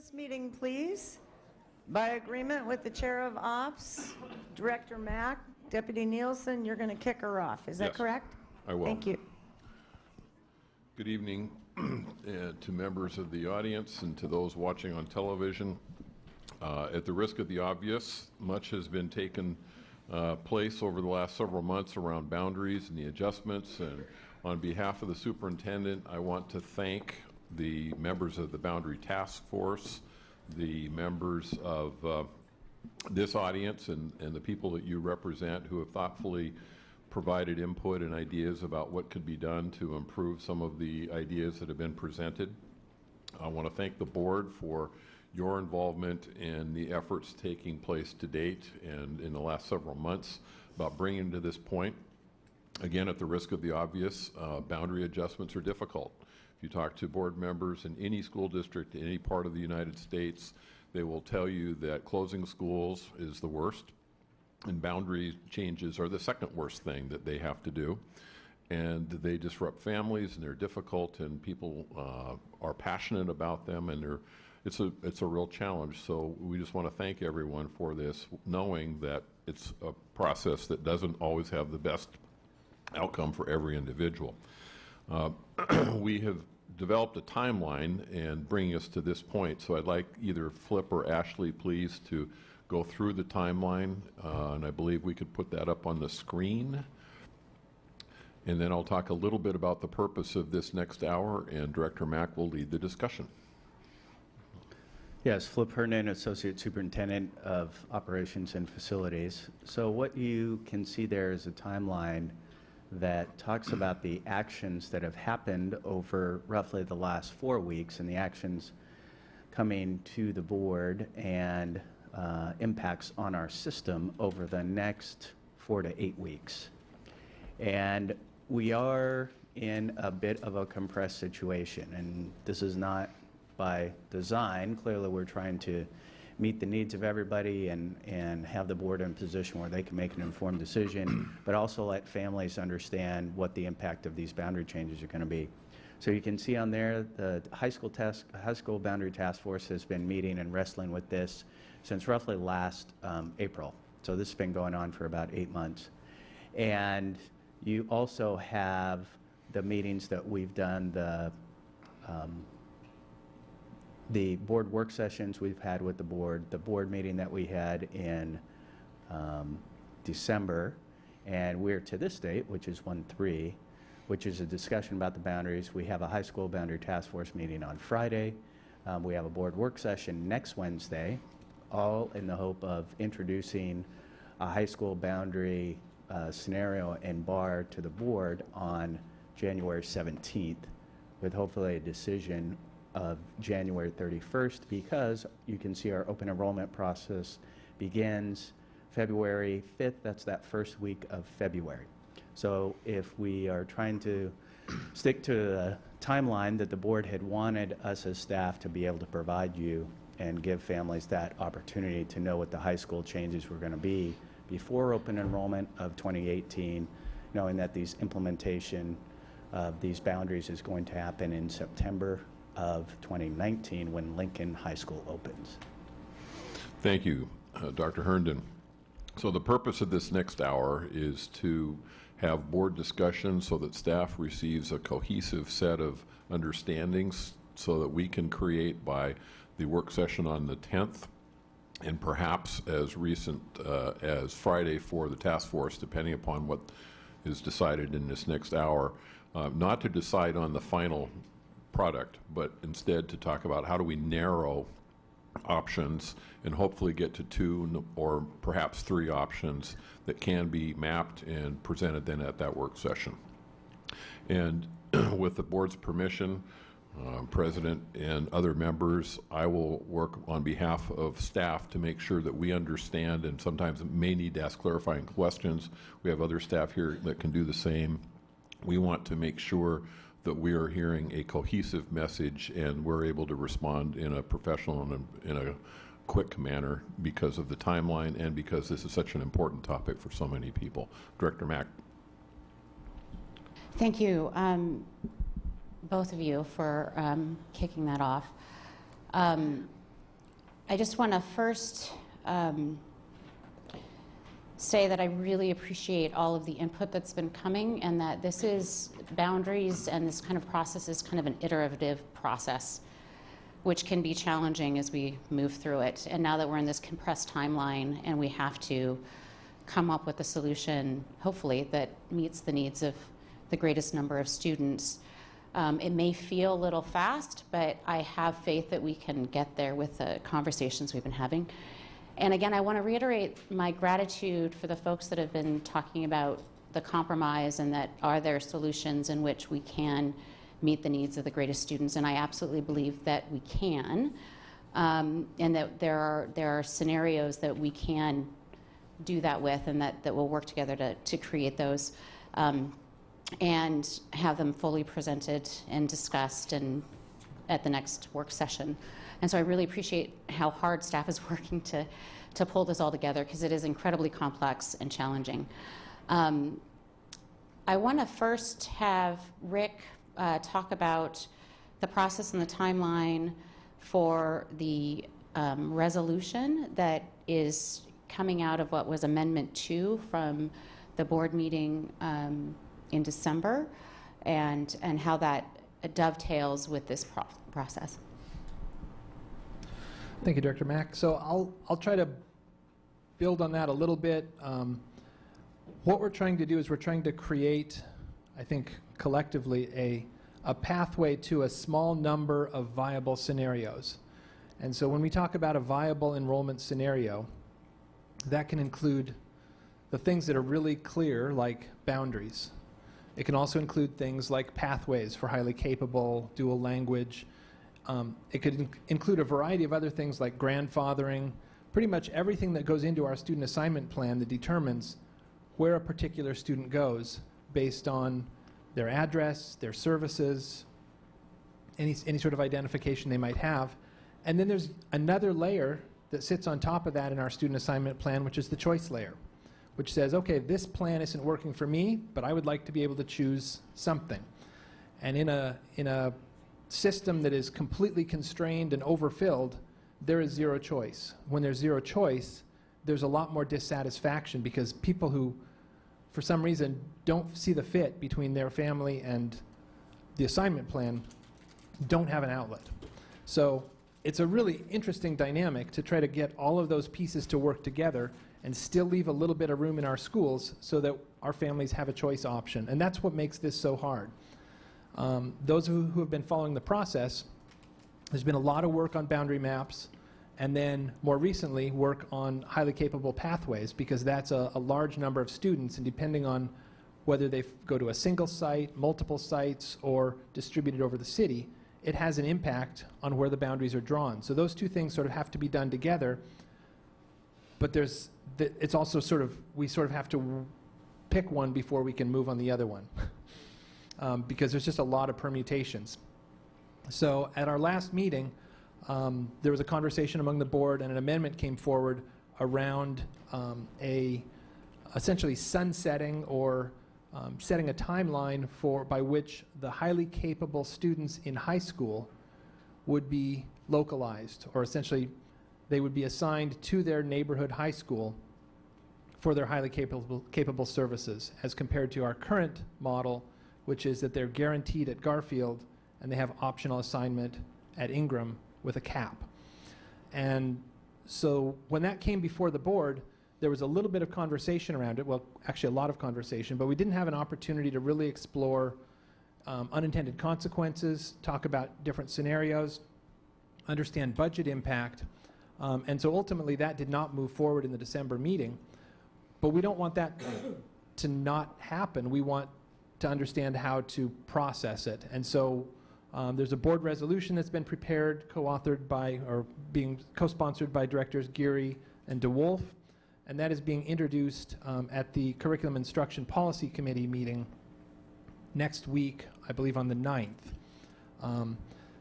this meeting, please. By agreement with the Chair of Ops, Director Mack, Deputy Nielsen, you're going to kick her off. Is that correct? I will. Thank you. Good evening to members of the audience and to those watching on television. At the risk of the obvious, much has been taken place over the last several months around boundaries and the adjustments. And on behalf of the superintendent, I want to thank the members of the Boundary Task Force, the members of this audience, and the people that you represent who have thoughtfully provided input and ideas about what could be done to improve some of the ideas that have been presented. I want to thank the board for your involvement in the efforts taking place to date and in the last several months about bringing to this point. Again, at the risk of the obvious, boundary adjustments are difficult. If you talk to board members in any school district in any part of the United States, they will tell you that closing schools is the worst, and boundary changes are the second worst thing that they have to do. And they disrupt families, and they're difficult, and people are passionate about them, and it's a real challenge. So we just want to thank everyone for this, knowing that it's a process that doesn't always have the best outcome for every individual. We have developed a timeline and bringing us to this point. So I'd like either Flip or Ashley, please, to go through the timeline. And I believe we could put that up on the screen. And then I'll talk a little bit about the purpose of this next hour, and Director Mack will lead the discussion. Yes, Flip Herndon, Associate Superintendent of Operations and Facilities. So what you can see there is a timeline that talks about the actions that have happened over roughly the last 4 weeks and the actions coming to the board and impacts on our system over the next 4 to 8 weeks. And we are in a bit of a compressed situation, and this is not by design. Clearly, we're trying to meet the needs of everybody and have the board in a position where they can make an informed decision, but also let families understand what the impact of these boundary changes are going to be. So you can see on there, the high school boundary task force has been meeting and wrestling with this since roughly last April. So this has been going on for about 8 months. And you also have the meetings that we've done, the board work sessions we've had with the board meeting that we had in December, and we're to this date, which is 1/3, which is a discussion about the boundaries. We have a high school boundary task force meeting on Friday. We have a board work session next Wednesday, all in the hope of introducing a high school boundary scenario and bar to the board on January 17th, with hopefully a decision of January 31st, because you can see our open enrollment process begins February 5th. That's that first week of February. So if we are trying to stick to the timeline that the board had wanted us as staff to be able to provide you and give families that opportunity to know what the high school changes were going to be before open enrollment of 2018, knowing that these implementation of these boundaries is going to happen in September of 2019 when Lincoln High School opens. Thank you, Dr. Herndon. So the purpose of this next hour is to have board discussion so that staff receives a cohesive set of understandings so that we can create by the work session on the 10th, and perhaps as recent as Friday for the task force, depending upon what is decided in this next hour, not to decide on the final product, but instead to talk about how do we narrow options and hopefully get to 2 or perhaps 3 options that can be mapped and presented then at that work session. And with the board's permission, President and other members, I will work on behalf of staff to make sure that we understand, and sometimes may need to ask clarifying questions. We have other staff here that can do the same. We want to make sure that we are hearing a cohesive message and we're able to respond in a professional and in a quick manner because of the timeline and because this is such an important topic for so many people. Director Mack. Thank you, both of you, for kicking that off. I just want to first say that I really appreciate all of the input that's been coming, and that this is boundaries, and this kind of process is kind of an iterative process, which can be challenging as we move through it. And now that we're in this compressed timeline and we have to come up with a solution, hopefully, that meets the needs of the greatest number of students, it may feel a little fast, but I have faith that we can get there with the conversations we've been having. And again, I want to reiterate my gratitude for the folks that have been talking about the compromise, and that are there solutions in which we can meet the needs of the greatest students. And I absolutely believe that we can, and that there are scenarios that we can do that with, and that we'll work together to create those, and have them fully presented and discussed and at the next work session. And so I really appreciate how hard staff is working to pull this all together, because it is incredibly complex and challenging. I want to first have Rick talk about the process and the timeline for the resolution that is coming out of what was Amendment 2 from the board meeting in December, and how that dovetails with this process. Thank you, Director Mack. So I'll try to build on that a little bit. What we're trying to do is we're trying to create, I think, collectively a pathway to a small number of viable scenarios. And so when we talk about a viable enrollment scenario, that can include the things that are really clear, like boundaries. It can also include things like pathways for highly capable, dual language. It could include a variety of other things like grandfathering, pretty much everything that goes into our student assignment plan that determines where a particular student goes based on their address, their services, any sort of identification they might have. And then there's another layer that sits on top of that in our student assignment plan, which is the choice layer, which says, okay, this plan isn't working for me, but I would like to be able to choose something. And in a system that is completely constrained and overfilled, there is zero choice. When there's zero choice, there's a lot more dissatisfaction, because people who, for some reason, don't see the fit between their family and the assignment plan don't have an outlet. So it's a really interesting dynamic to try to get all of those pieces to work together and still leave a little bit of room in our schools so that our families have a choice option. And that's what makes this so hard. Those who have been following the process, there's been a lot of work on boundary maps, and then more recently work on highly capable pathways, because that's a large number of students, and depending on whether they go to a single site, multiple sites, or distributed over the city, it has an impact on where the boundaries are drawn. So those two things sort of have to be done together, but it's also we sort of have to pick one before we can move on the other one. Because there's just a lot of permutations. So at our last meeting, there was a conversation among the board, and an amendment came forward around essentially sunsetting or setting a timeline by which the highly capable students in high school would be localized, or essentially they would be assigned to their neighborhood high school for their highly capable services, as compared to our current model, which is that they're guaranteed at Garfield and they have optional assignment at Ingram with a cap. And so when that came before the board, there was a little bit of conversation around it, well, actually a lot of conversation, but we didn't have an opportunity to really explore unintended consequences, talk about different scenarios, understand budget impact. And so ultimately that did not move forward in the December meeting. But we don't want that to not happen. We want to understand how to process it. And so there's a board resolution that's been prepared, co-authored by, or being co-sponsored by Directors Geary and DeWolf, and that is being introduced at the Curriculum Instruction Policy Committee meeting next week, I believe on the 9th.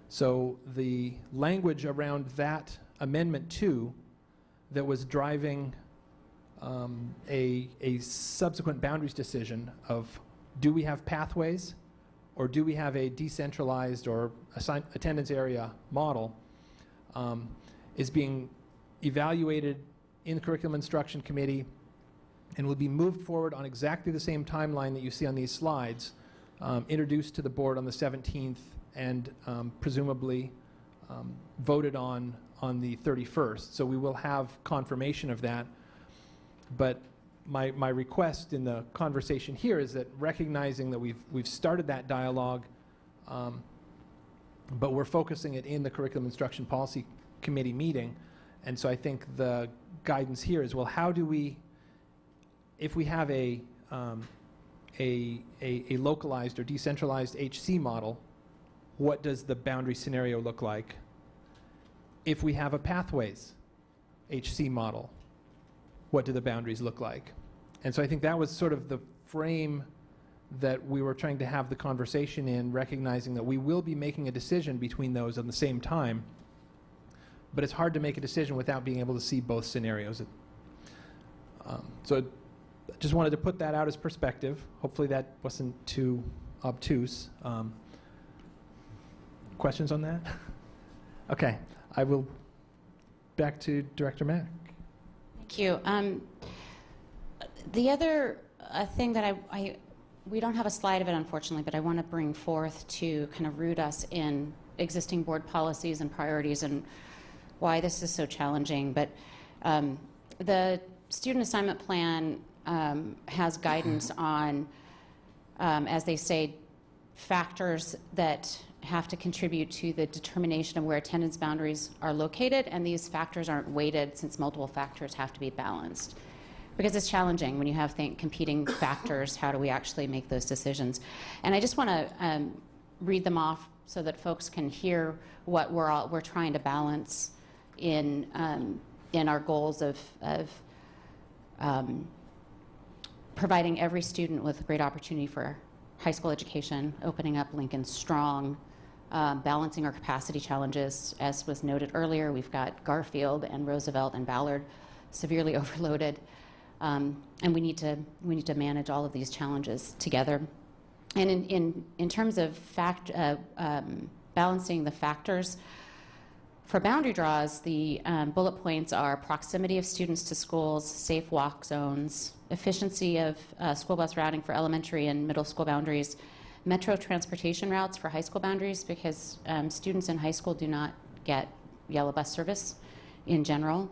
So the language around that Amendment 2 that was driving a subsequent boundaries decision of, do we have pathways or do we have a decentralized or attendance area model, is being evaluated in the Curriculum Instruction Committee and will be moved forward on exactly the same timeline that you see on these slides, introduced to the board on the 17th and presumably voted on the 31st. So we will have confirmation of that. But my request in the conversation here is that, recognizing that we've started that dialogue, but we're focusing it in the Curriculum Instruction Policy Committee meeting. And so I think the guidance here is, well, how do we, if we have a localized or decentralized HC model, what does the boundary scenario look like? If we have a pathways HC model, what do the boundaries look like? And so I think that was sort of the frame that we were trying to have the conversation in, recognizing that we will be making a decision between those at the same time, but it's hard to make a decision without being able to see both scenarios. So I just wanted to put that out as perspective. Hopefully that wasn't too obtuse. Questions on that? Okay, I will back to Director Mack. Thank you. The other thing that we don't have a slide of it, unfortunately, but I want to bring forth to kind of root us in existing board policies and priorities and why this is so challenging. But the student assignment plan has guidance on, as they say, factors that have to contribute to the determination of where attendance boundaries are located, and these factors aren't weighted since multiple factors have to be balanced. Because it's challenging when you have competing factors, how do we actually make those decisions? And I just want to read them off so that folks can hear what we're trying to balance in our goals of providing every student with a great opportunity for high school education, opening up Lincoln strong, balancing our capacity challenges. As was noted earlier, we've got Garfield and Roosevelt and Ballard severely overloaded. And we need to manage all of these challenges together. And in terms of balancing the factors for boundary draws, the bullet points are proximity of students to schools, safe walk zones, efficiency of school bus routing for elementary and middle school boundaries, metro transportation routes for high school boundaries, because students in high school do not get yellow bus service in general.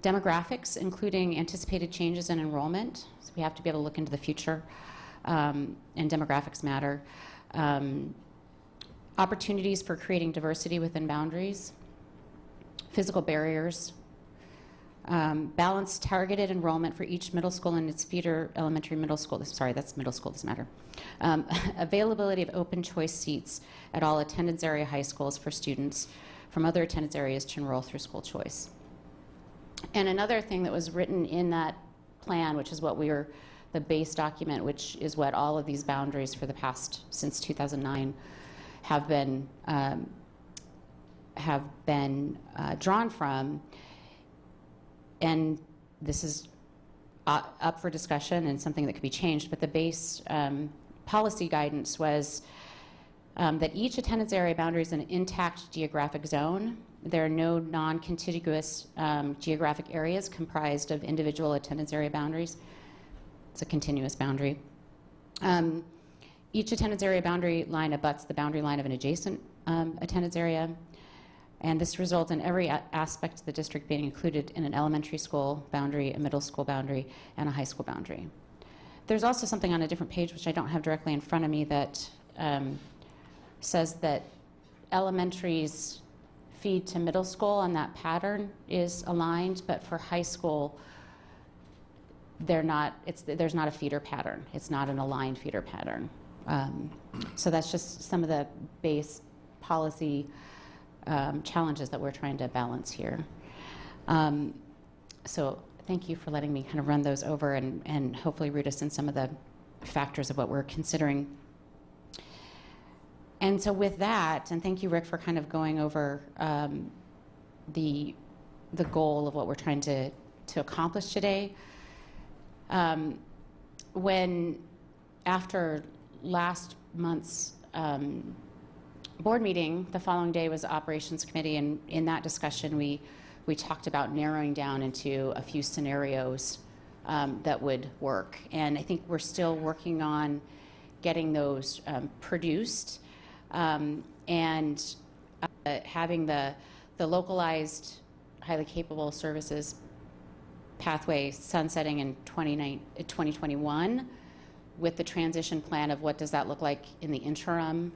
Demographics, including anticipated changes in enrollment. So we have to be able to look into the future, and demographics matter. Opportunities for creating diversity within boundaries. Physical barriers. Balanced targeted enrollment for each middle school and its feeder elementary middle school. Sorry, that's middle school, doesn't matter. Availability of open choice seats at all attendance area high schools for students from other attendance areas to enroll through school choice. And another thing that was written in that plan, which is what the base document, which is what all of these boundaries for the past, since 2009, have been drawn from. And this is up for discussion and something that could be changed, but the base policy guidance was that each attendance area boundary is an intact geographic zone. There are no non-contiguous geographic areas comprised of individual attendance area boundaries. It's a continuous boundary. Each attendance area boundary line abuts the boundary line of an adjacent attendance area, and this results in every aspect of the district being included in an elementary school boundary, a middle school boundary, and a high school boundary. There's also something on a different page, which I don't have directly in front of me, that says that elementaries feed to middle school, and that pattern is aligned, but for high school, there's not a feeder pattern. It's not an aligned feeder pattern. So that's just some of the base policy challenges that we're trying to balance here. So thank you for letting me kind of run those over and hopefully root us in some of the factors of what we're considering. And so with that, and thank you, Rick, for kind of going over the goal of what we're trying to accomplish today. When after last month's board meeting, the following day was the operations committee, and in that discussion we we talked about narrowing down into a few scenarios that would work. And I think we're still working on getting those produced and having the localized, highly capable services pathway sunsetting in 2021 with the transition plan of what does that look like in the interim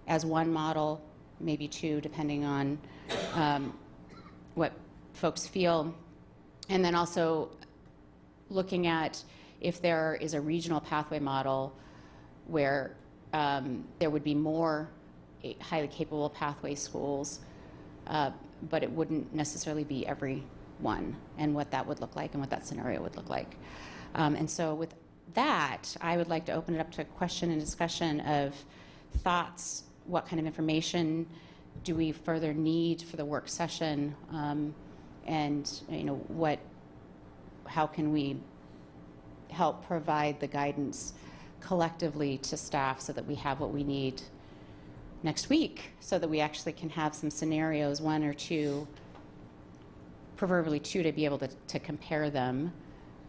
as one model, maybe two, depending on what folks feel. And then also looking at if there is a regional pathway model where there would be more highly capable pathway schools, but it wouldn't necessarily be every one, and what that would look like and what that scenario would look like. And so with that, I would like to open it up to a question and discussion of thoughts. What kind of information do we further need for the work session? And how can we help provide the guidance collectively to staff so that we have what we need next week, so that we actually can have some scenarios, one or two, preferably two, to be able to compare them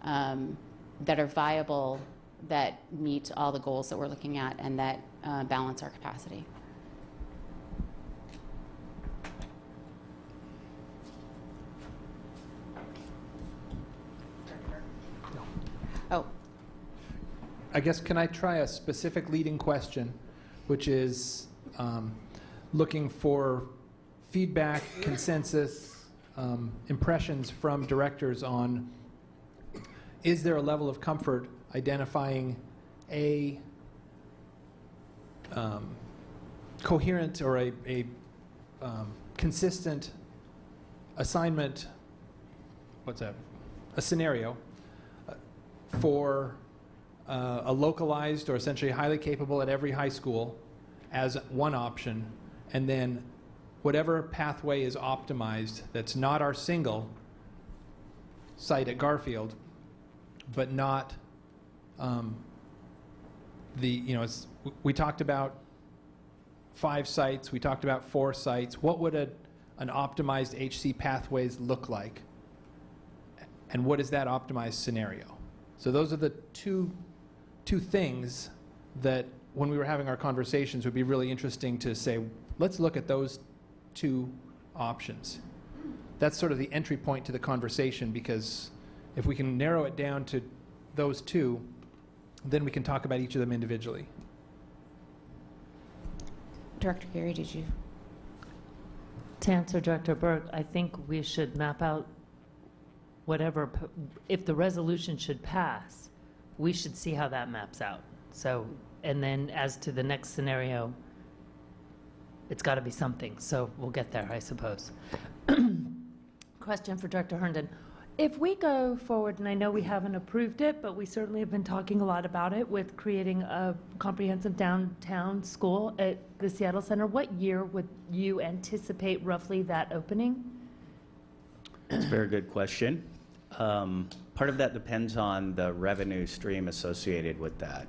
that are viable, that meet all the goals that we're looking at, and that balance our capacity. Oh, I guess, can I try a specific leading question, which is looking for feedback, consensus, impressions from directors on, is there a level of comfort identifying a coherent or a consistent assignment, a scenario for a localized or essentially highly capable at every high school as one option, and then whatever pathway is optimized that's not our single site at Garfield, but not we talked about 5 sites, we talked about 4 sites. What would an optimized HC pathways look like? And what is that optimized scenario? So those are the two things that, when we were having our conversations, would be really interesting to say, let's look at those 2 options. That's sort of the entry point to the conversation, because if we can narrow it down to those 2, then we can talk about each of them individually. Director Geary, did you? To answer Director Burke, I think we should map out whatever, if the resolution should pass, we should see how that maps out. So, and then as to the next scenario, it's got to be something. So we'll get there, I suppose. Question for Director Herndon. If we go forward, and I know we haven't approved it, but we certainly have been talking a lot about it with creating a comprehensive downtown school at the Seattle Center, what year would you anticipate roughly that opening? That's a very good question. Part of that depends on the revenue stream associated with that.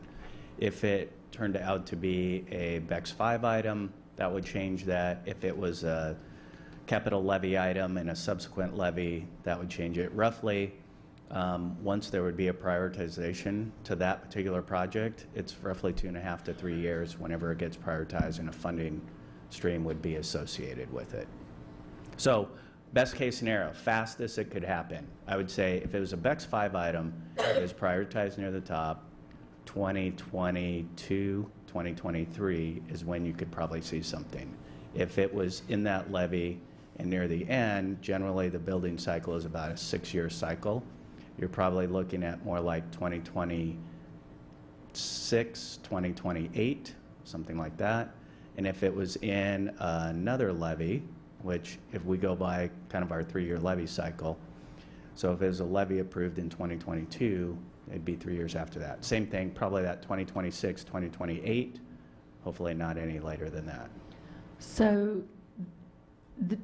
If it turned out to be a BEX 5 item, that would change that. If it was a capital levy item and a subsequent levy, that would change it. Roughly, once there would be a prioritization to that particular project, it's roughly 2.5 to 3 years whenever it gets prioritized, and a funding stream would be associated with it. So, best case scenario, fastest it could happen. I would say if it was a BEX 5 item, it was prioritized near the top, 2022, 2023 is when you could probably see something. If it was in that levy and near the end, generally the building cycle is about a 6-year cycle. You're probably looking at more like 2026, 2028, something like that. And if it was in another levy, which if we go by kind of our 3-year levy cycle, so if there's a levy approved in 2022, it'd be 3 years after that. Same thing, probably that 2026, 2028, hopefully not any later than that. So,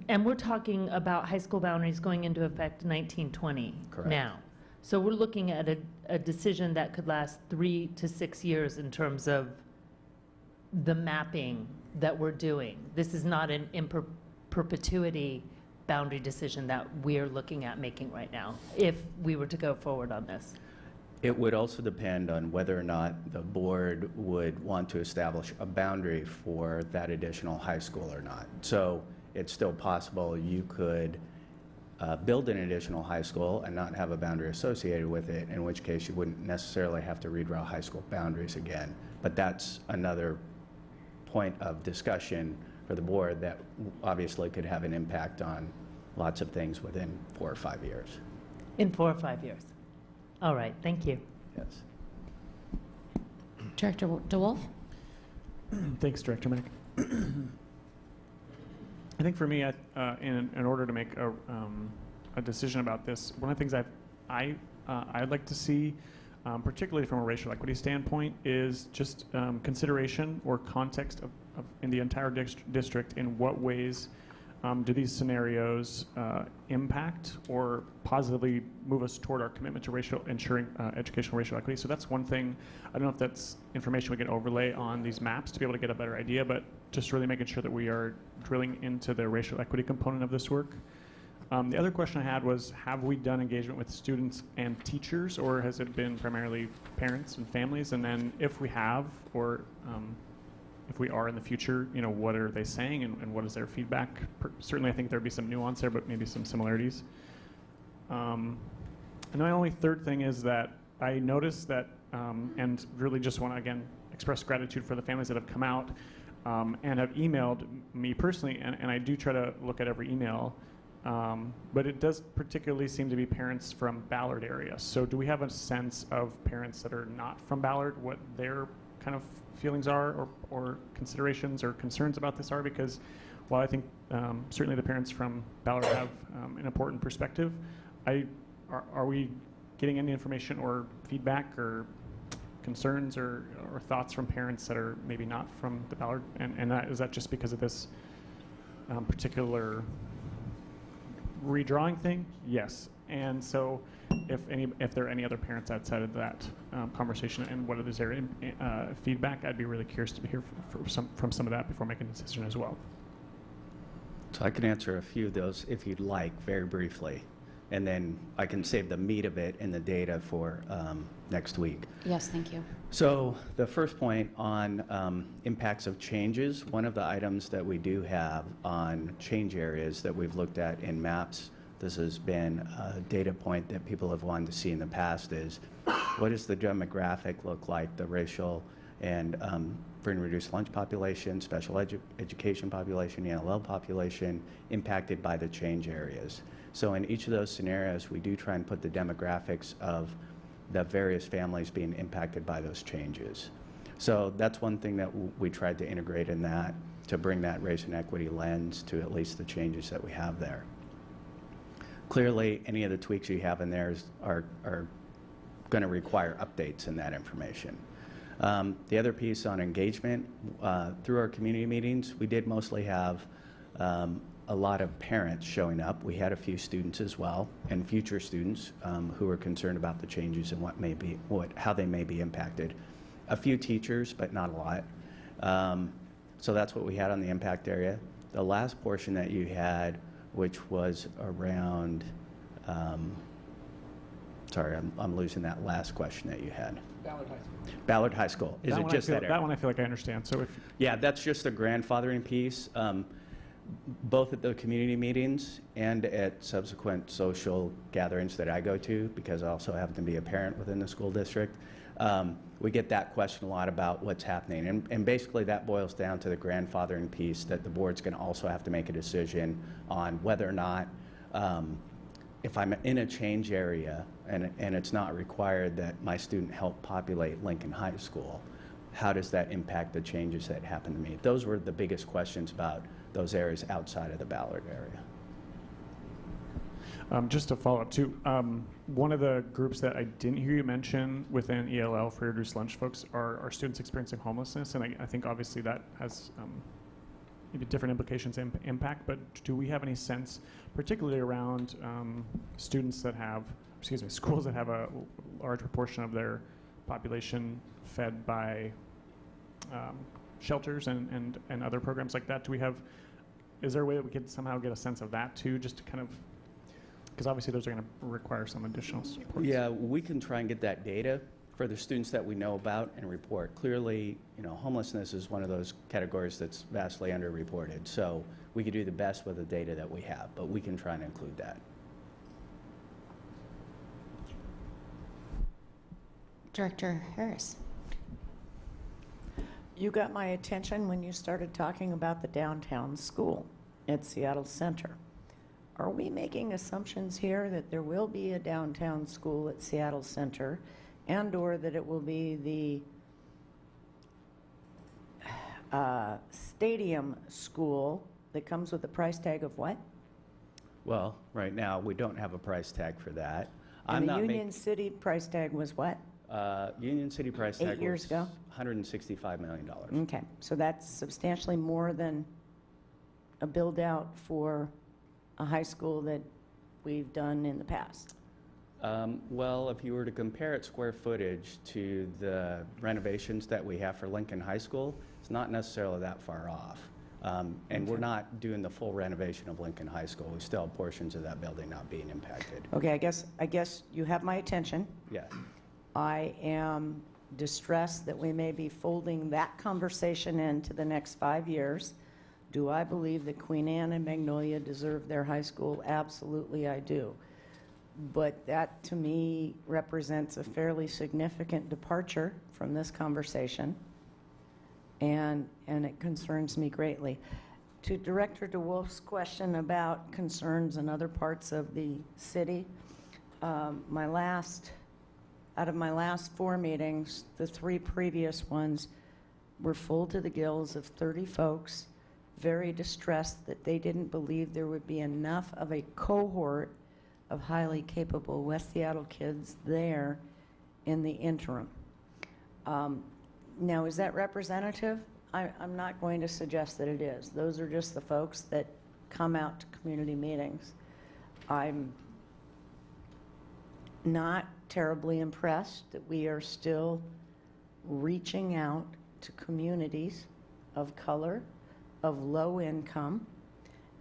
and we're talking about high school boundaries going into effect 1920 Correct. Now. So we're looking at a decision that could last 3 to 6 years in terms of the mapping that we're doing. This is not an in perpetuity boundary decision that we're looking at making right now, if we were to go forward on this? It would also depend on whether or not the board would want to establish a boundary for that additional high school or not. So it's still possible you could build an additional high school and not have a boundary associated with it, in which case you wouldn't necessarily have to redraw high school boundaries again. But that's another point of discussion for the board that obviously could have an impact on lots of things within 4 or 5 years. In 4 or 5 years? All right, thank you. Yes. Director DeWolf? Thanks, Director Mack. I think for me, in order to make a decision about this, one of the things I'd like to see, particularly from a racial equity standpoint, is just consideration or context of in the entire district. In what ways do these scenarios impact or positively move us toward our commitment to ensuring educational racial equity? So that's one thing. I don't know if that's information we can overlay on these maps to be able to get a better idea, but just really making sure that we are drilling into the racial equity component of this work. The other question I had was, have we done engagement with students and teachers, or has it been primarily parents and families? And then if we have, or if we are in the future, what are they saying and what is their feedback? Certainly I think there'd be some nuance there, but maybe some similarities. And my only third thing is that I noticed that, and really just want to again express gratitude for the families that have come out and have emailed me personally, and I do try to look at every email, but it does particularly seem to be parents from Ballard area. So do we have a sense of parents that are not from Ballard, what their kind of feelings are or considerations or concerns about this are? Because while I think certainly the parents from Ballard have an important perspective, are we getting any information or feedback or concerns or thoughts from parents that are maybe not from the Ballard? And is that just because of this particular redrawing thing? Yes. And so if there are any other parents outside of that conversation and what is their feedback, I'd be really curious to hear from some of that before making a decision as well. So I can answer a few of those if you'd like, very briefly. And then I can save the meat of it and the data for next week. Yes, thank you. So the first point on impacts of changes, one of the items that we do have on change areas that we've looked at in maps, this has been a data point that people have wanted to see in the past, is what does the demographic look like, the racial and free and reduced lunch population, special education population, ELL population impacted by the change areas. So in each of those scenarios, we do try and put the demographics of the various families being impacted by those changes. So that's one thing that we tried to integrate in that, to bring that race and equity lens to at least the changes that we have there. Clearly, any of the tweaks you have in there are going to require updates in that information. The other piece on engagement, through our community meetings, we did mostly have a lot of parents showing up. We had a few students as well, and future students who were concerned about the changes and how they may be impacted. A few teachers, but not a lot. So that's what we had on the impact area. The last portion that you had, which was around, sorry, I'm losing that last question that you had. Ballard High School. Ballard High School. Is it just that area? That one I feel like I understand. So Yeah, that's just the grandfathering piece. Both at the community meetings and at subsequent social gatherings that I go to, because I also happen to be a parent within the school district, we get that question a lot about what's happening. And basically that boils down to the grandfathering piece, that the board's going to also have to make a decision on whether or not, if I'm in a change area and it's not required that my student help populate Lincoln High School, how does that impact the changes that happen to me? Those were the biggest questions about those areas outside of the Ballard area. just to follow up too, one of the groups that I didn't hear you mention within ELL for reduced lunch folks are students experiencing homelessness, and I think obviously that has maybe different implications and impact, but do we have any sense, particularly around students that have, schools that have a large proportion of their population fed by shelters and other programs like that? Do we have is there a way that we could somehow get a sense of that too, just to kind of, because obviously those are going to require some additional support. Yeah, we can try and get that data for the students that we know about and report. Clearly, homelessness is one of those categories that's vastly underreported. So we could do the best with the data that we have, but we can try and include that. Director Harris. You got my attention when you started talking about the downtown school at Seattle Center. Are we making assumptions here that there will be a downtown school at Seattle Center and/or that it will be the stadium school that comes with a price tag of what? Well, right now, we don't have a price tag for that. And the Union City price tag was what? Union City price tag 8 years was ago? $165 million. Okay, so that's substantially more than a build-out for a high school that we've done in the past. Well, if you were to compare its square footage to the renovations that we have for Lincoln High School, it's not necessarily that far off. And we're not doing the full renovation of Lincoln High School. We still have portions of that building not being impacted. Okay, I guess you have my attention. Yes. I am distressed that we may be folding that conversation into the next 5 years. Do I believe that Queen Anne and Magnolia deserve their high school? Absolutely, I do. But that, to me, represents a fairly significant departure from this conversation, and it concerns me greatly. To Director DeWolf's question about concerns in other parts of the city, out of my last 4 meetings, the 3 previous ones were full to the gills of 30 folks, very distressed that they didn't believe there would be enough of a cohort of highly capable West Seattle kids there in the interim. Now, is that representative? I'm not going to suggest that it is. Those are just the folks that come out to community meetings. I'm not terribly impressed that we are still reaching out to communities of color, of low income,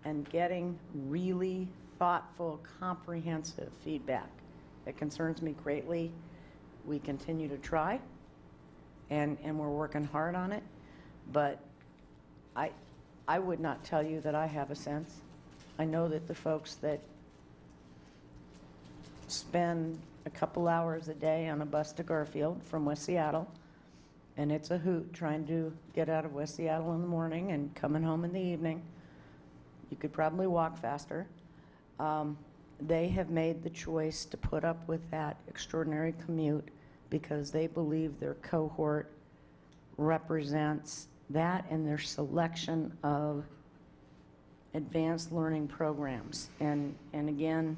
and getting really thoughtful, comprehensive feedback. It concerns me greatly. We continue to try, and we're working hard on it, but I would not tell you that I have a sense. I know that the folks that spend a couple hours a day on a bus to Garfield from West Seattle, and it's a hoot trying to get out of West Seattle in the morning and coming home in the evening. You could probably walk faster. They have made the choice to put up with that extraordinary commute because they believe their cohort represents that and their selection of advanced learning programs. And again,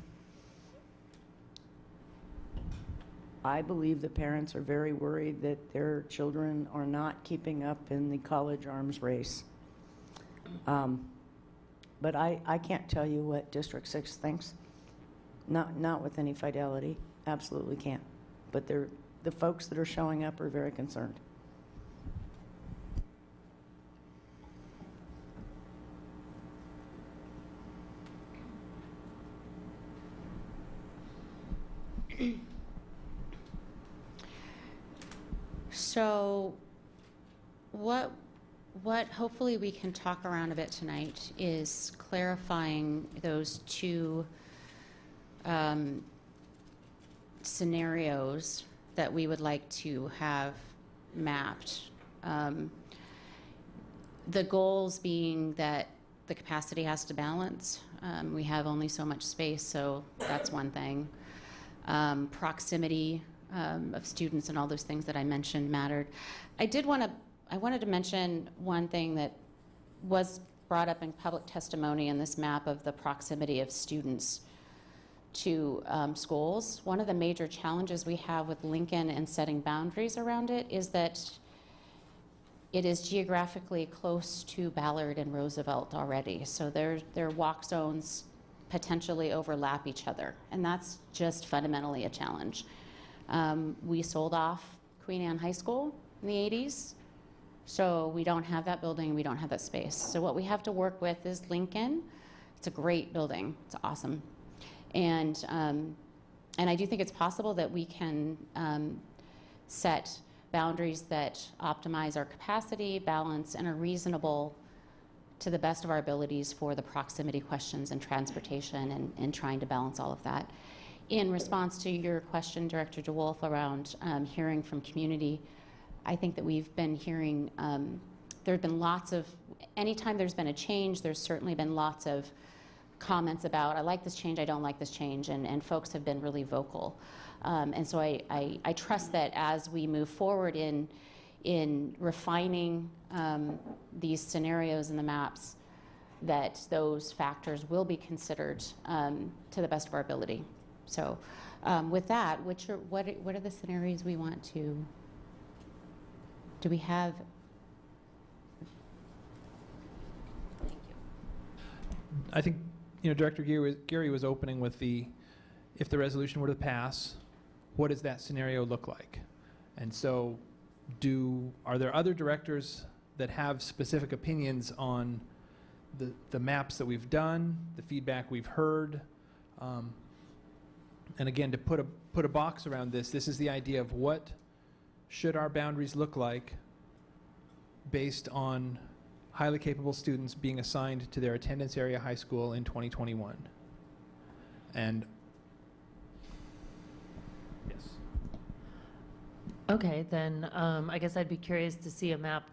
I believe the parents are very worried that their children are not keeping up in the college arms race. But I can't tell you what District 6 thinks. Not with any fidelity. Absolutely can't. But the folks that are showing up are very concerned. So what hopefully we can talk around a bit tonight is clarifying those 2 scenarios that we would like to have mapped. The goals being that the capacity has to balance. We have only so much space, so that's one thing. Proximity of students and all those things that I mentioned mattered. I wanted to mention one thing that was brought up in public testimony in this map of the proximity of students to schools. One of the major challenges we have with Lincoln and setting boundaries around it is that it is geographically close to Ballard and Roosevelt already. So their walk zones potentially overlap each other, and that's just fundamentally a challenge. We sold off Queen Anne High School in the 80s. So we don't have that building, we don't have that space. So what we have to work with is Lincoln. It's a great building, it's awesome. And I do think it's possible that we can set boundaries that optimize our capacity, balance, and are reasonable to the best of our abilities for the proximity questions and transportation and trying to balance all of that. In response to your question, Director DeWolf, around hearing from community, I think that we've been hearing, there have been lots of, anytime there's been a change, there's certainly been lots of comments about, I like this change, I don't like this change, and folks have been really vocal. And so I trust that as we move forward in refining these scenarios and the maps, that those factors will be considered to the best of our ability. So with that, what are the scenarios we want to, do we have? Thank you. I think, Director Geary was opening with if the resolution were to pass, what does that scenario look like? And so are there other directors that have specific opinions on the maps that we've done, the feedback we've heard? And again, to put a box around this is the idea of what should our boundaries look like based on highly capable students being assigned to their attendance area high school in 2021. And yes. Okay, then I guess I'd be curious to see a map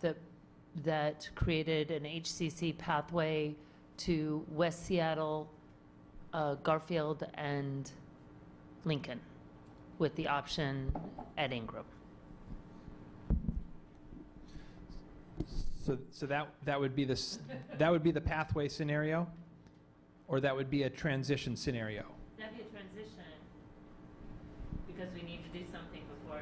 that created an HCC pathway to West Seattle, Garfield, and Lincoln, with the option at Ingram. So that would be the pathway scenario, or that would be a transition scenario. That'd be a transition, because we need to do something before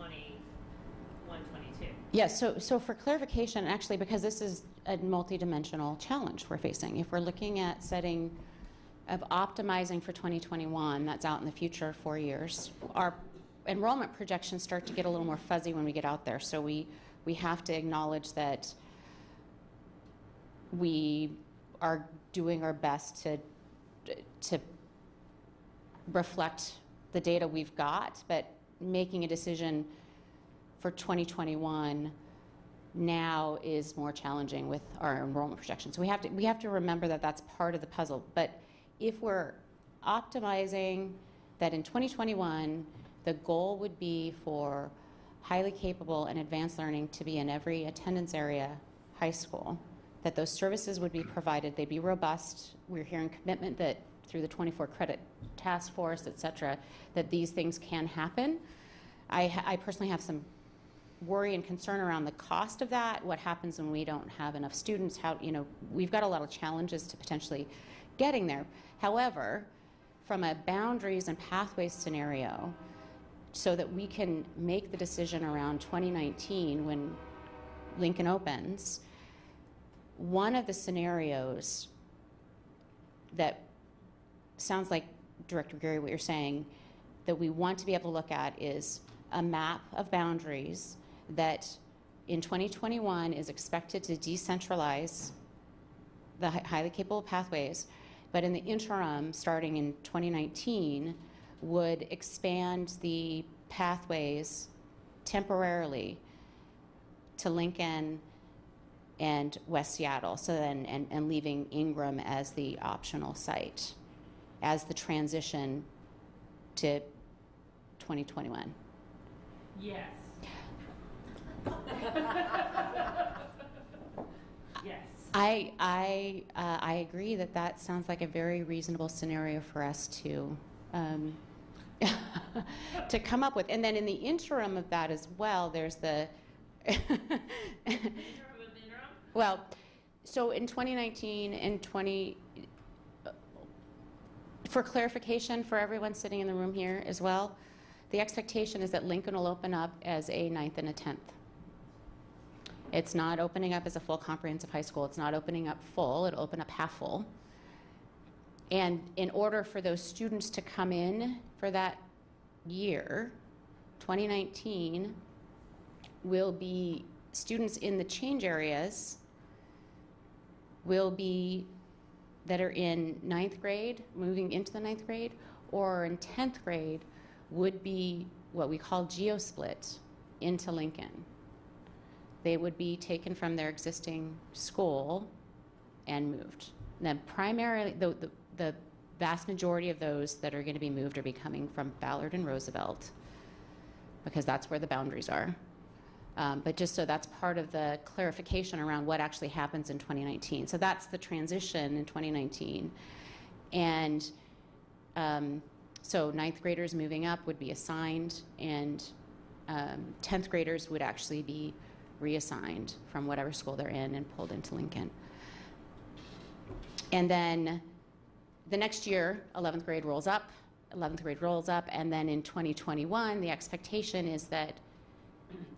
21-22. Yes, so for clarification, actually, because this is a multidimensional challenge we're facing, if we're looking at optimizing for 2021, that's out in the future 4 years, our enrollment projections start to get a little more fuzzy when we get out there. So we have to acknowledge that we are doing our best to reflect the data we've got, but making a decision for 2021 now is more challenging with our enrollment projections. So we have to remember that that's part of the puzzle. But if we're optimizing that in 2021, the goal would be for highly capable and advanced learning to be in every attendance area high school, that those services would be provided, they'd be robust. We're hearing commitment that through the 24 credit task force, et cetera, that these things can happen. I personally have some worry and concern around the cost of that, what happens when we don't have enough students, we've got a lot of challenges to potentially getting there. However, from a boundaries and pathways scenario, so that we can make the decision around 2019 when Lincoln opens, one of the scenarios that sounds like, Director Geary, what you're saying, that we want to be able to look at is a map of boundaries that in 2021 is expected to decentralize the highly capable pathways, but in the interim, starting in 2019, would expand the pathways temporarily to Lincoln and West Seattle, so then and leaving Ingram as the optional site as the transition to 2021. Yes. Yes. I agree that sounds like a very reasonable scenario for us to to come up with. And then in the interim of that as well, there's the well, so in 2019 and for clarification for everyone sitting in the room here as well, the expectation is that Lincoln will open up as a 9th and a 10th. It's not opening up as a full comprehensive high school. It's not opening up full. It'll open up half full. And in order for those students to come in for that year, 2019, will be students in the change areas will be that are in 9th grade, moving into the 9th grade, or in 10th grade would be what we call geo-split into Lincoln. They would be taken from their existing school and moved. And then primarily, the vast majority of those that are going to be moved are be coming from Ballard and Roosevelt, because that's where the boundaries are. But just so that's part of the clarification around what actually happens in 2019. So that's the transition in 2019. And so 9th graders moving up would be assigned, and 10th graders would actually be reassigned from whatever school they're in and pulled into Lincoln. And then the next year, 11th grade rolls up, and then in 2021, the expectation is that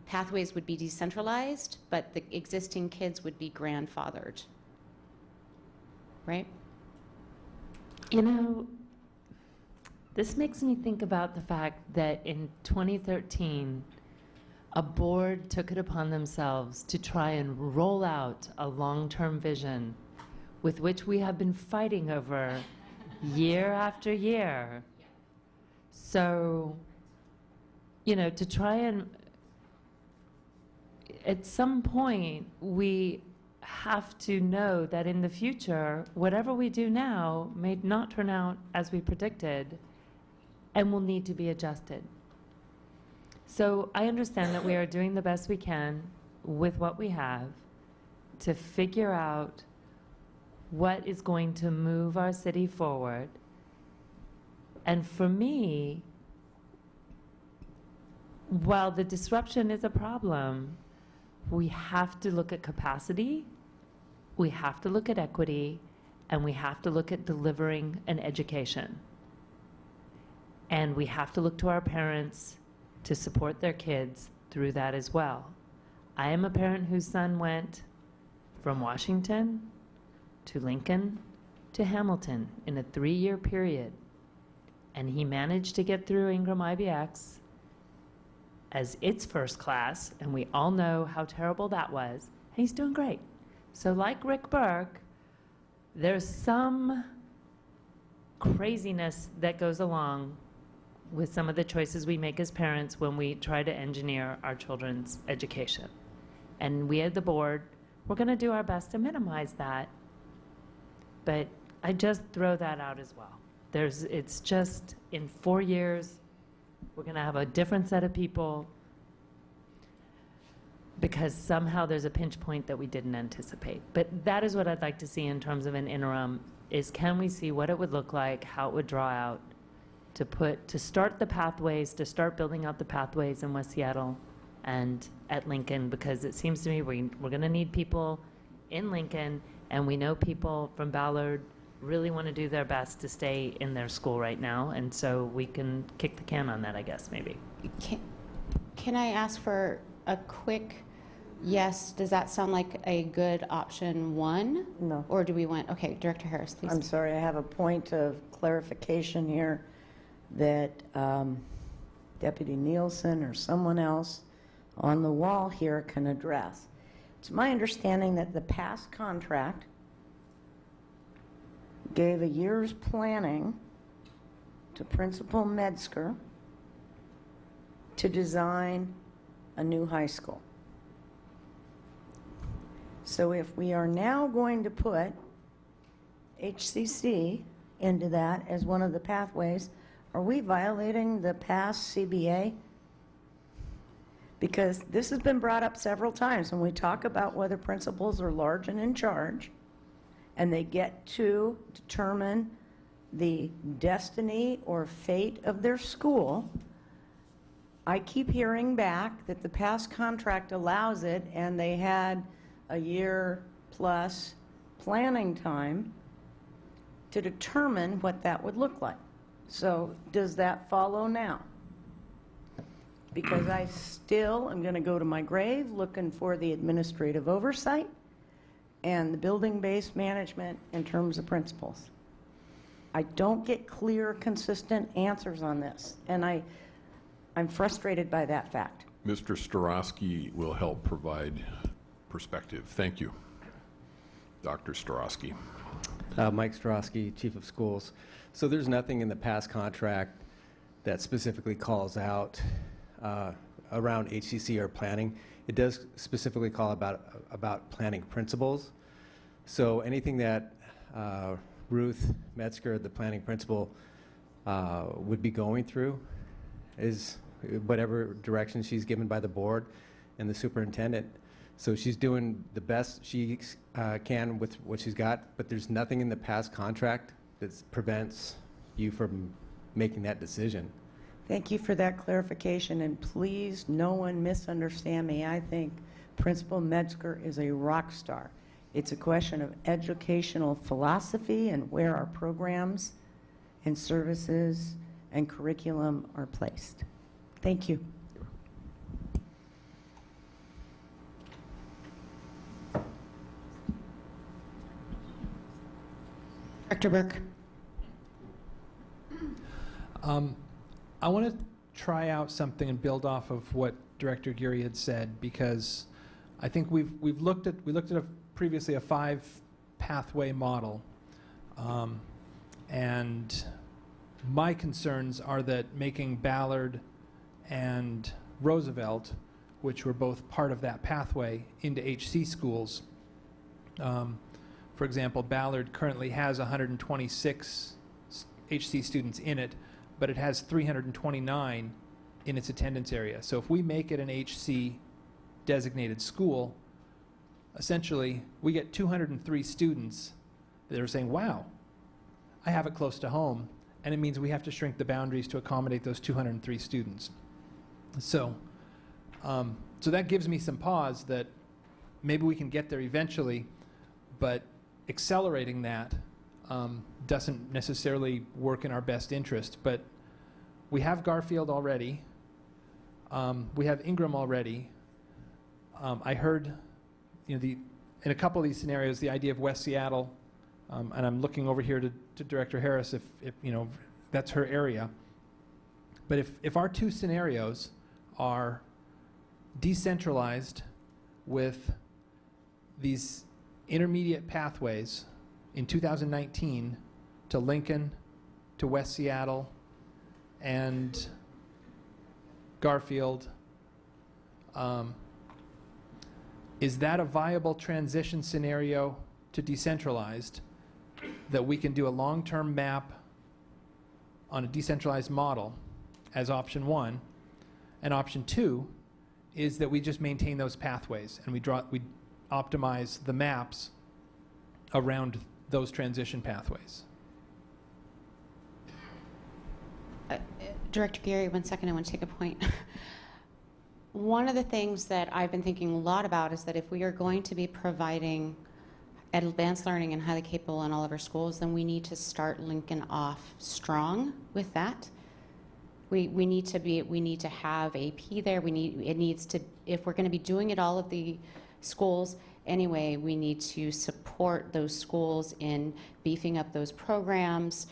pathways would be decentralized, but the existing kids would be grandfathered. Right? You know, this makes me think about the fact that in 2013, a board took it upon themselves to try and roll out a long-term vision with which we have been fighting over year after year. So, you know, to try and, at some point, we have to know that in the future, whatever we do now may not turn out as we predicted and will need to be adjusted. So I understand that we are doing the best we can with what we have to figure out what is going to move our city forward. And for me, while the disruption is a problem, we have to look at capacity, we have to look at equity, and we have to look at delivering an education. And we have to look to our parents to support their kids through that as well. I am a parent whose son went from Washington to Lincoln to Hamilton in a 3-year period. And he managed to get through Ingram IBX as its first class, and we all know how terrible that was. And he's doing great. So like Rick Burke, there's some craziness that goes along with some of the choices we make as parents when we try to engineer our children's education. And we at the board, we're going to do our best to minimize that. But I just throw that out as well. It's just in 4 years, we're going to have a different set of people because somehow there's a pinch point that we didn't anticipate. But that is what I'd like to see in terms of an interim, is can we see what it would look like, how it would draw out, to start the pathways, to start building out the pathways in West Seattle and at Lincoln, because it seems to me we're going to need people in Lincoln, and we know people from Ballard really want to do their best to stay in their school right now, and so we can kick the can on that, I guess, maybe. Can I ask for a quick yes? Does that sound like a good option 1? No. Or do we want, okay, Director Harris, please. I'm sorry, I have a point of clarification here that Deputy Nielsen or someone else on the wall here can address. It's my understanding that the past contract gave a year's planning to Principal Metzger to design a new high school. So if we are now going to put HCC into that as one of the pathways, are we violating the past CBA? Because this has been brought up several times when we talk about whether principals are large and in charge, and they get to determine the destiny or fate of their school. I keep hearing back that the past contract allows it, and they had a year plus planning time to determine what that would look like. So does that follow now? Because I still am going to go to my grave looking for the administrative oversight and the building-based management in terms of principals. I don't get clear, consistent answers on this, and I'm frustrated by that fact. Mr. Starosky will help provide perspective. Thank you. Dr. Starosky. Mike Strosky, Chief of Schools. So there's nothing in the past contract that specifically calls out around HCC or planning. It does specifically call about planning principles. So anything that Ruth Metzger, the planning principal, would be going through is whatever direction she's given by the board and the superintendent. So she's doing the best she can with what she's got, but there's nothing in the past contract that prevents you from making that decision. Thank you for that clarification, and please, no one misunderstand me. I think Principal Metzger is a rock star. It's a question of educational philosophy and where our programs and services and curriculum are placed. Thank you. Director Burke. I want to try out something and build off of what Director Geary had said, because I think we looked at previously a 5-pathway model, and my concerns are that making Ballard and Roosevelt, which were both part of that pathway, into HC schools. For example, Ballard currently has 126 HC students in it, but it has 329 in its attendance area. So if we make it an HC designated school, essentially we get 203 students that are saying, wow, I have it close to home, and it means we have to shrink the boundaries to accommodate those 203 students. So, so that gives me some pause that maybe we can get there eventually, but accelerating that doesn't necessarily work in our best interest. But we have Garfield already. We have Ingram already. I heard, in a couple of these scenarios, the idea of West Seattle, and I'm looking over here to Director Harris if that's her area. But if our two scenarios are decentralized with these intermediate pathways in 2019 to Lincoln, to West Seattle, and Garfield, is that a viable transition scenario to decentralized that we can do a long-term map on a decentralized model as option one? And option two is that we just maintain those pathways and we optimize the maps around those transition pathways. Director Geary, 1 second, I want to take a point. One of the things that I've been thinking a lot about is that if we are going to be providing advanced learning and highly capable in all of our schools, then we need to start Lincoln off strong with that. We need to have AP there. If we're going to be doing it all of the schools anyway, we need to support those schools in beefing up those programs,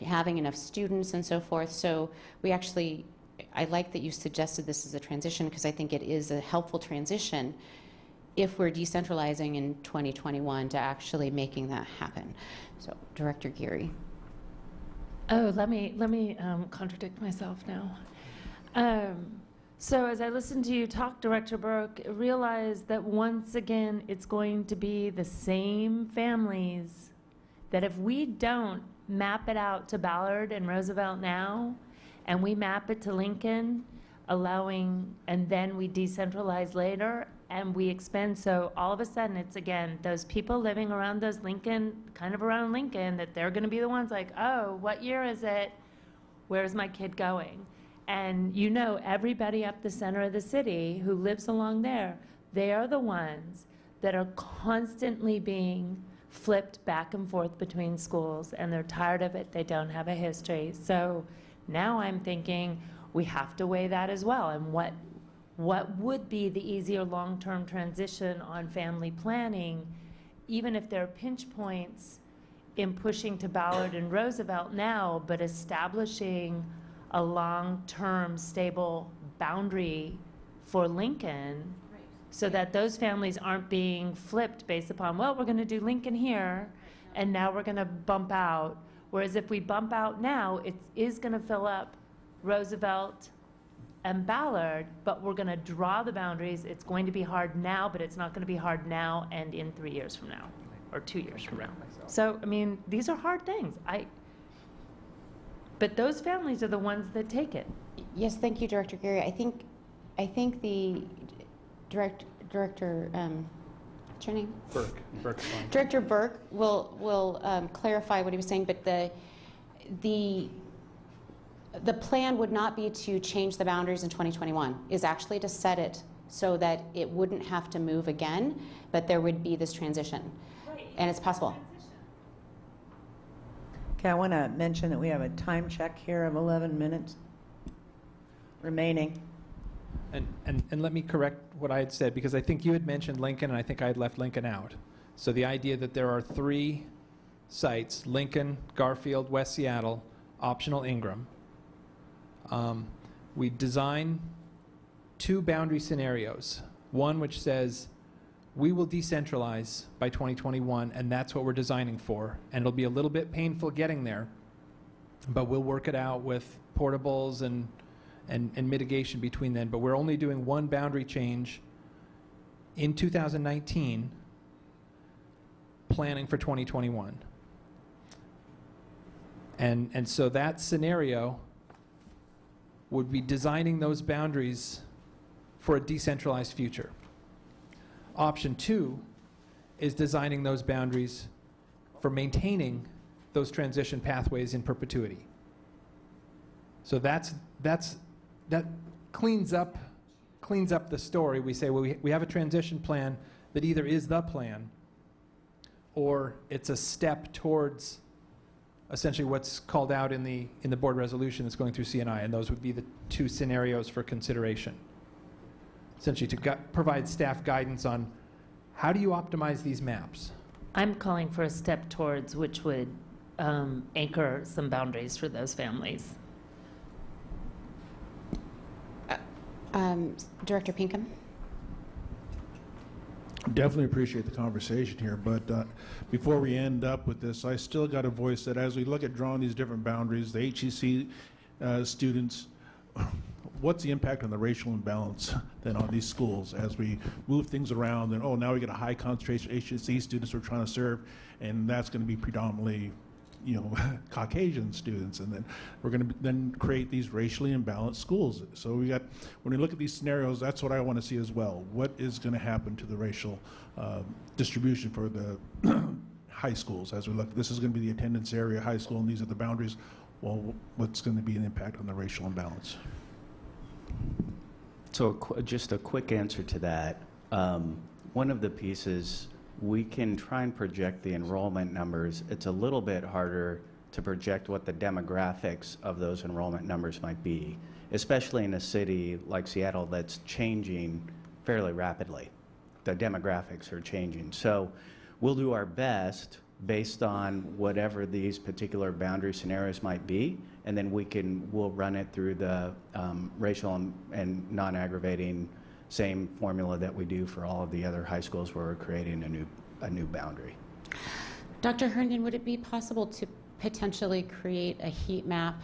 having enough students and so forth. So I like that you suggested this as a transition, because I think it is a helpful transition if we're decentralizing in 2021 to actually making that happen. So, Director Geary. Oh, let me contradict myself now. So as I listened to you talk, Director Burke, realize that once again, it's going to be the same families that if we don't map it out to Ballard and Roosevelt now, and we map it to Lincoln, and then we decentralize later, and we expend, so all of a sudden it's again, those people living around those around Lincoln, that they're gonna be the ones like, oh, what year is it? Where's my kid going? And everybody up the center of the city who lives along there, they are the ones that are constantly being flipped back and forth between schools, and they're tired of it, they don't have a history. So now I'm thinking we have to weigh that as well, and what would be the easier long-term transition on family planning, even if there are pinch points in pushing to Ballard and Roosevelt now, but establishing a long-term stable boundary for Lincoln, so that those families aren't being flipped based upon, well, we're going to do Lincoln here, and now we're going to bump out. Whereas if we bump out now, it is going to fill up Roosevelt and Ballard, but we're going to draw the boundaries. It's going to be hard now, but it's not going to be hard now and in 3 years from now, or 2 years from now. So, I mean, these are hard things. But those families are the ones that take it. Yes, thank you, Director Gary. I think the Director, what's your name? Burke's fine. Director Burke will clarify what he was saying, but the plan would not be to change the boundaries in 2021, is actually to set it so that it wouldn't have to move again, but there would be this transition. Right. And it's possible. Okay, I want to mention that we have a time check here of 11 minutes remaining. And let me correct what I had said, because I think you had mentioned Lincoln, and I think I had left Lincoln out. So the idea that there are 3 sites, Lincoln, Garfield, West Seattle, optional Ingram. We design 2 boundary scenarios. One which says, we will decentralize by 2021, and that's what we're designing for. And it'll be a little bit painful getting there, but we'll work it out with portables and mitigation between then. But we're only doing 1 boundary change in 2019, planning for 2021. And so that scenario would be designing those boundaries for a decentralized future. Option 2 is designing those boundaries for maintaining those transition pathways in perpetuity. So that cleans up the story. We say, well, we have a transition plan that either is the plan or it's a step towards essentially what's called out in the board resolution that's going through CNI, and those would be the 2 scenarios for consideration. Essentially to provide staff guidance on how do you optimize these maps. I'm calling for a step towards which would anchor some boundaries for those families. Director Pinkham? Definitely appreciate the conversation here, but before we end up with this, I still got to voice that as we look at drawing these different boundaries, the HEC students, what's the impact on the racial imbalance then on these schools as we move things around and, oh, now we get a high concentration of HEC students we're trying to serve, and that's going to be predominantly, you know, Caucasian students, and then we're going to then create these racially imbalanced schools. So we got, when we look at these scenarios, that's what I want to see as well. What is going to happen to the racial distribution for the high schools as we look? This is going to be the attendance area, high school, and these are the boundaries. Well, what's going to be an impact on the racial imbalance? So just a quick answer to that. One of the pieces, we can try and project the enrollment numbers. It's a little bit harder to project what the demographics of those enrollment numbers might be, especially in a city like Seattle that's changing fairly rapidly. The demographics are changing. So we'll do our best based on whatever these particular boundary scenarios might be, and then we'll run it through the racial and non-aggravating same formula that we do for all of the other high schools where we're creating a new boundary. Dr. Herndon, would it be possible to potentially create a heat map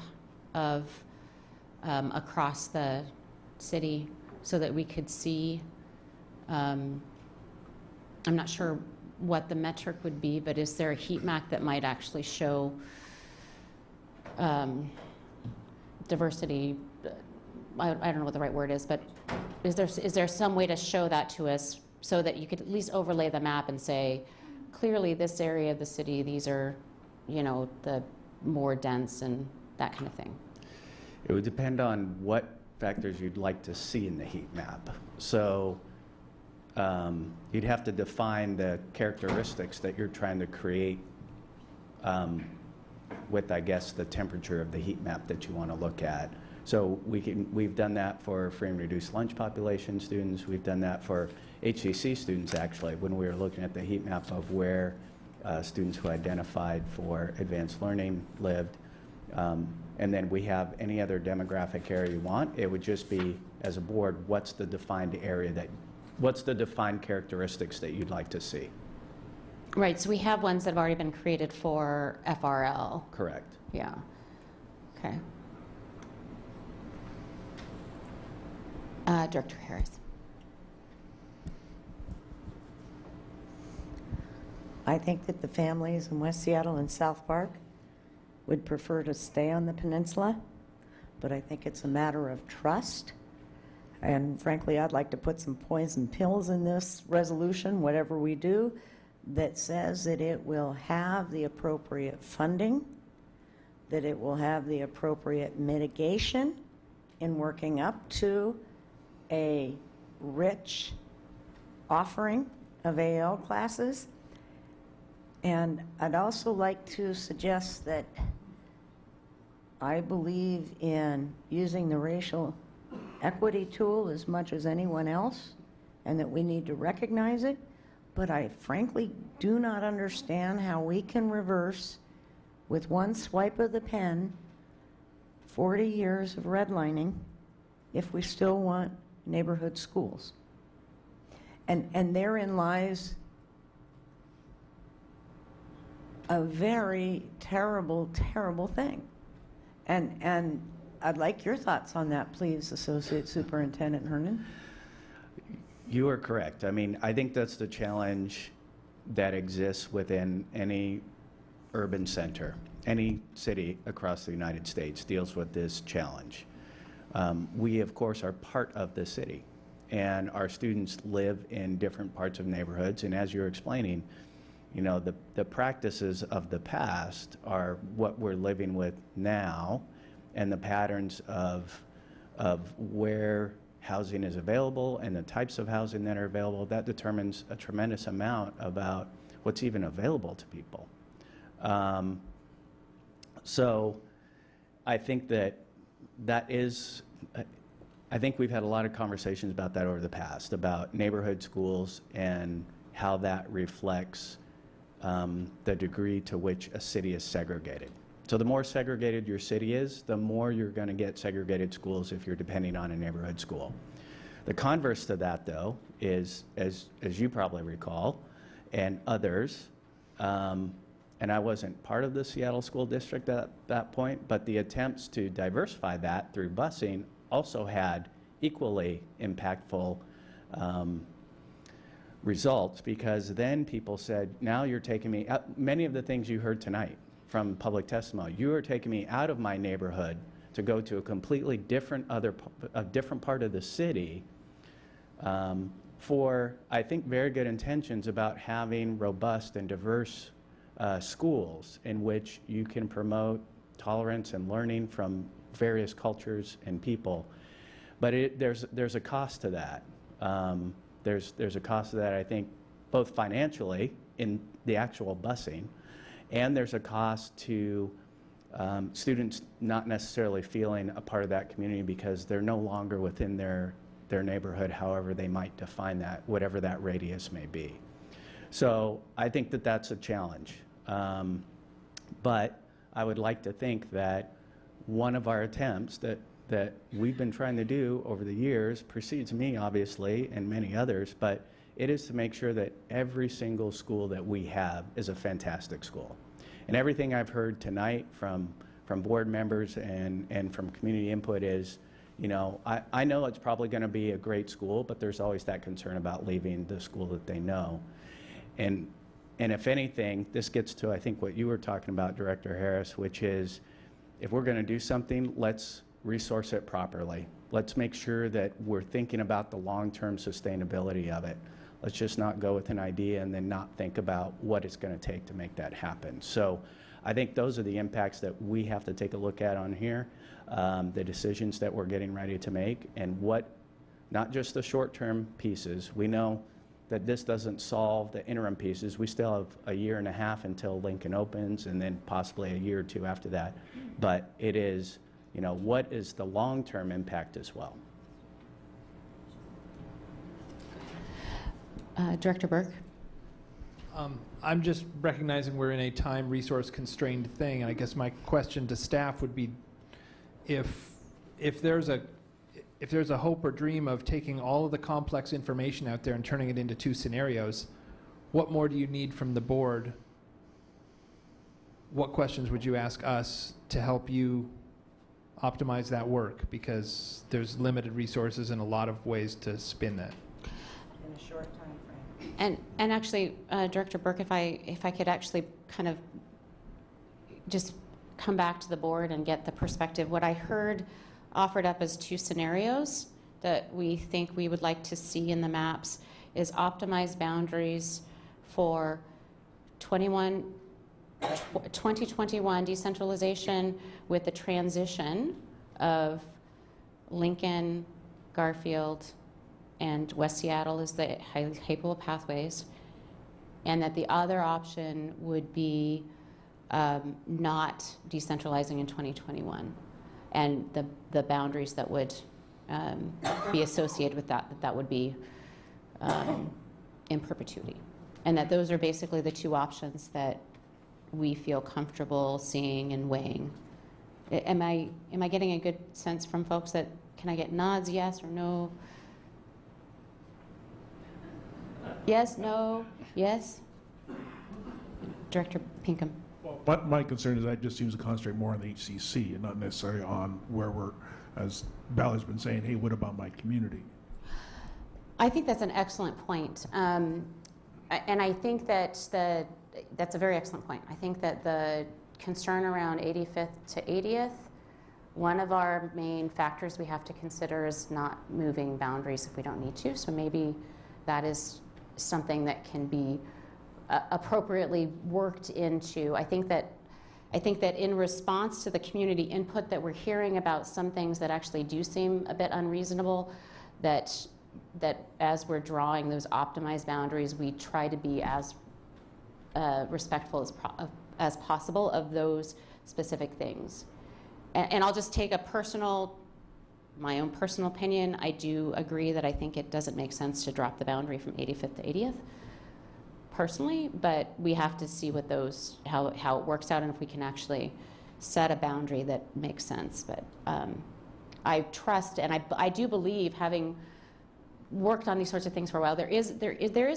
of across the city so that we could see, I'm not sure what the metric would be, but is there a heat map that might actually show diversity? I don't know what the right word is, but is there some way to show that to us so that you could at least overlay the map and say, clearly this area of the city, these are, you know, the more dense and that kind of thing? It would depend on what factors you'd like to see in the heat map. So you'd have to define the characteristics that you're trying to create with, I guess, the temperature of the heat map that you want to look at. So we've done that for free and reduced lunch population students. We've done that for HCC students, actually, when we were looking at the heat map of where students who identified for advanced learning lived. And then we have any other demographic area you want. It would just be as a board, what's the defined what's the defined characteristics that you'd like to see? Right, so we have ones that have already been created for FRL. Correct. Yeah. Okay. Director Harris. I think that the families in West Seattle and South Park would prefer to stay on the peninsula, but I think it's a matter of trust. And frankly, I'd like to put some poison pills in this resolution, whatever we do, that says that it will have the appropriate funding, that it will have the appropriate mitigation in working up to a rich offering of AL classes. And I'd also like to suggest that I believe in using the racial equity tool as much as anyone else, and that we need to recognize it. But I frankly do not understand how we can reverse, with one swipe of the pen, 40 years of redlining if we still want neighborhood schools. And therein lies a very terrible, terrible thing. And I'd like your thoughts on that, please, Associate Superintendent Hernan. You are correct. I mean, I think that's the challenge that exists within any urban center. Any city across the United States deals with this challenge. We, of course, are part of the city, and our students live in different parts of neighborhoods. And as you're explaining, you know, the practices of the past are what we're living with now, and the patterns of where housing is available and the types of housing that are available, that determines a tremendous amount about what's even available to people. So I think that is, I think we've had a lot of conversations about that over the past, about neighborhood schools and how that reflects the degree to which a city is segregated. So the more segregated your city is, the more you're going to get segregated schools if you're depending on a neighborhood school. The converse to that, though, is, as you probably recall, and others, and I wasn't part of the Seattle School District at that point, but the attempts to diversify that through busing also had equally impactful results, because then people said, now you're taking me out. Many of the things you heard tonight from public testimony, you are taking me out of my neighborhood to go to a completely different different part of the city for, I think, very good intentions about having robust and diverse schools in which you can promote tolerance and learning from various cultures and people. But there's a cost to that. There's a cost to that, I think, both financially in the actual busing, and there's a cost to students not necessarily feeling a part of that community because they're no longer within their neighborhood, however they might define that, whatever that radius may be. So I think that that's a challenge. But I would like to think that one of our attempts that we've been trying to do over the years precedes me, obviously, and many others, but it is to make sure that every single school that we have is a fantastic school. And everything I've heard tonight from board members and from community input is, you know, I know it's probably going to be a great school, but there's always that concern about leaving the school that they know. And if anything, this gets to, I think, what you were talking about, Director Harris, which is, if we're going to do something, let's resource it properly. Let's make sure that we're thinking about the long-term sustainability of it. Let's just not go with an idea and then not think about what it's going to take to make that happen. So I think those are the impacts that we have to take a look at on here, the decisions that we're getting ready to make, and what, not just the short-term pieces. We know that this doesn't solve the interim pieces. We still have a year and a half until Lincoln opens, and then possibly a year or two after that. But it is, you know, what is the long-term impact as well? Director Burke. I'm just recognizing we're in a time resource constrained thing, and I guess my question to staff would be, if there's if there's a hope or dream of taking all of the complex information out there and turning it into 2 scenarios, what more do you need from the board? What questions would you ask us to help you optimize that work? Because there's limited resources and a lot of ways to spin that. In a short time frame. And actually, Director Burke, if I could actually kind of just come back to the board and get the perspective. What I heard offered up as 2 scenarios that we think we would like to see in the maps is optimized boundaries for 2021 decentralization with the transition of Lincoln, Garfield, and West Seattle as the highly capable pathways, and that the other option would be not decentralizing in 2021, and the boundaries that would be associated with that would be in perpetuity. And that those are basically the 2 options that we feel comfortable seeing and weighing. Am I getting a good sense from folks that, can I get nods, yes or no? Yes, no, yes? Director Pinkham. But my concern is that just seems to concentrate more on the HCC and not necessarily on where we're, as Bally's been saying, hey, what about my community? I think that's an excellent point. And I think that that's a very excellent point. I think that the concern around 85th to 80th, one of our main factors we have to consider is not moving boundaries if we don't need to. So maybe that is something that can be appropriately worked into. I think that in response to the community input that we're hearing about some things that actually do seem a bit unreasonable, that as we're drawing those optimized boundaries, we try to be as respectful as possible of those specific things. And I'll just take my own personal opinion. I do agree that I think it doesn't make sense to drop the boundary from 85th to 80th. Personally, but we have to see what how it works out and if we can actually set a boundary that makes sense. But I trust and I do believe, having worked on these sorts of things for a while, there is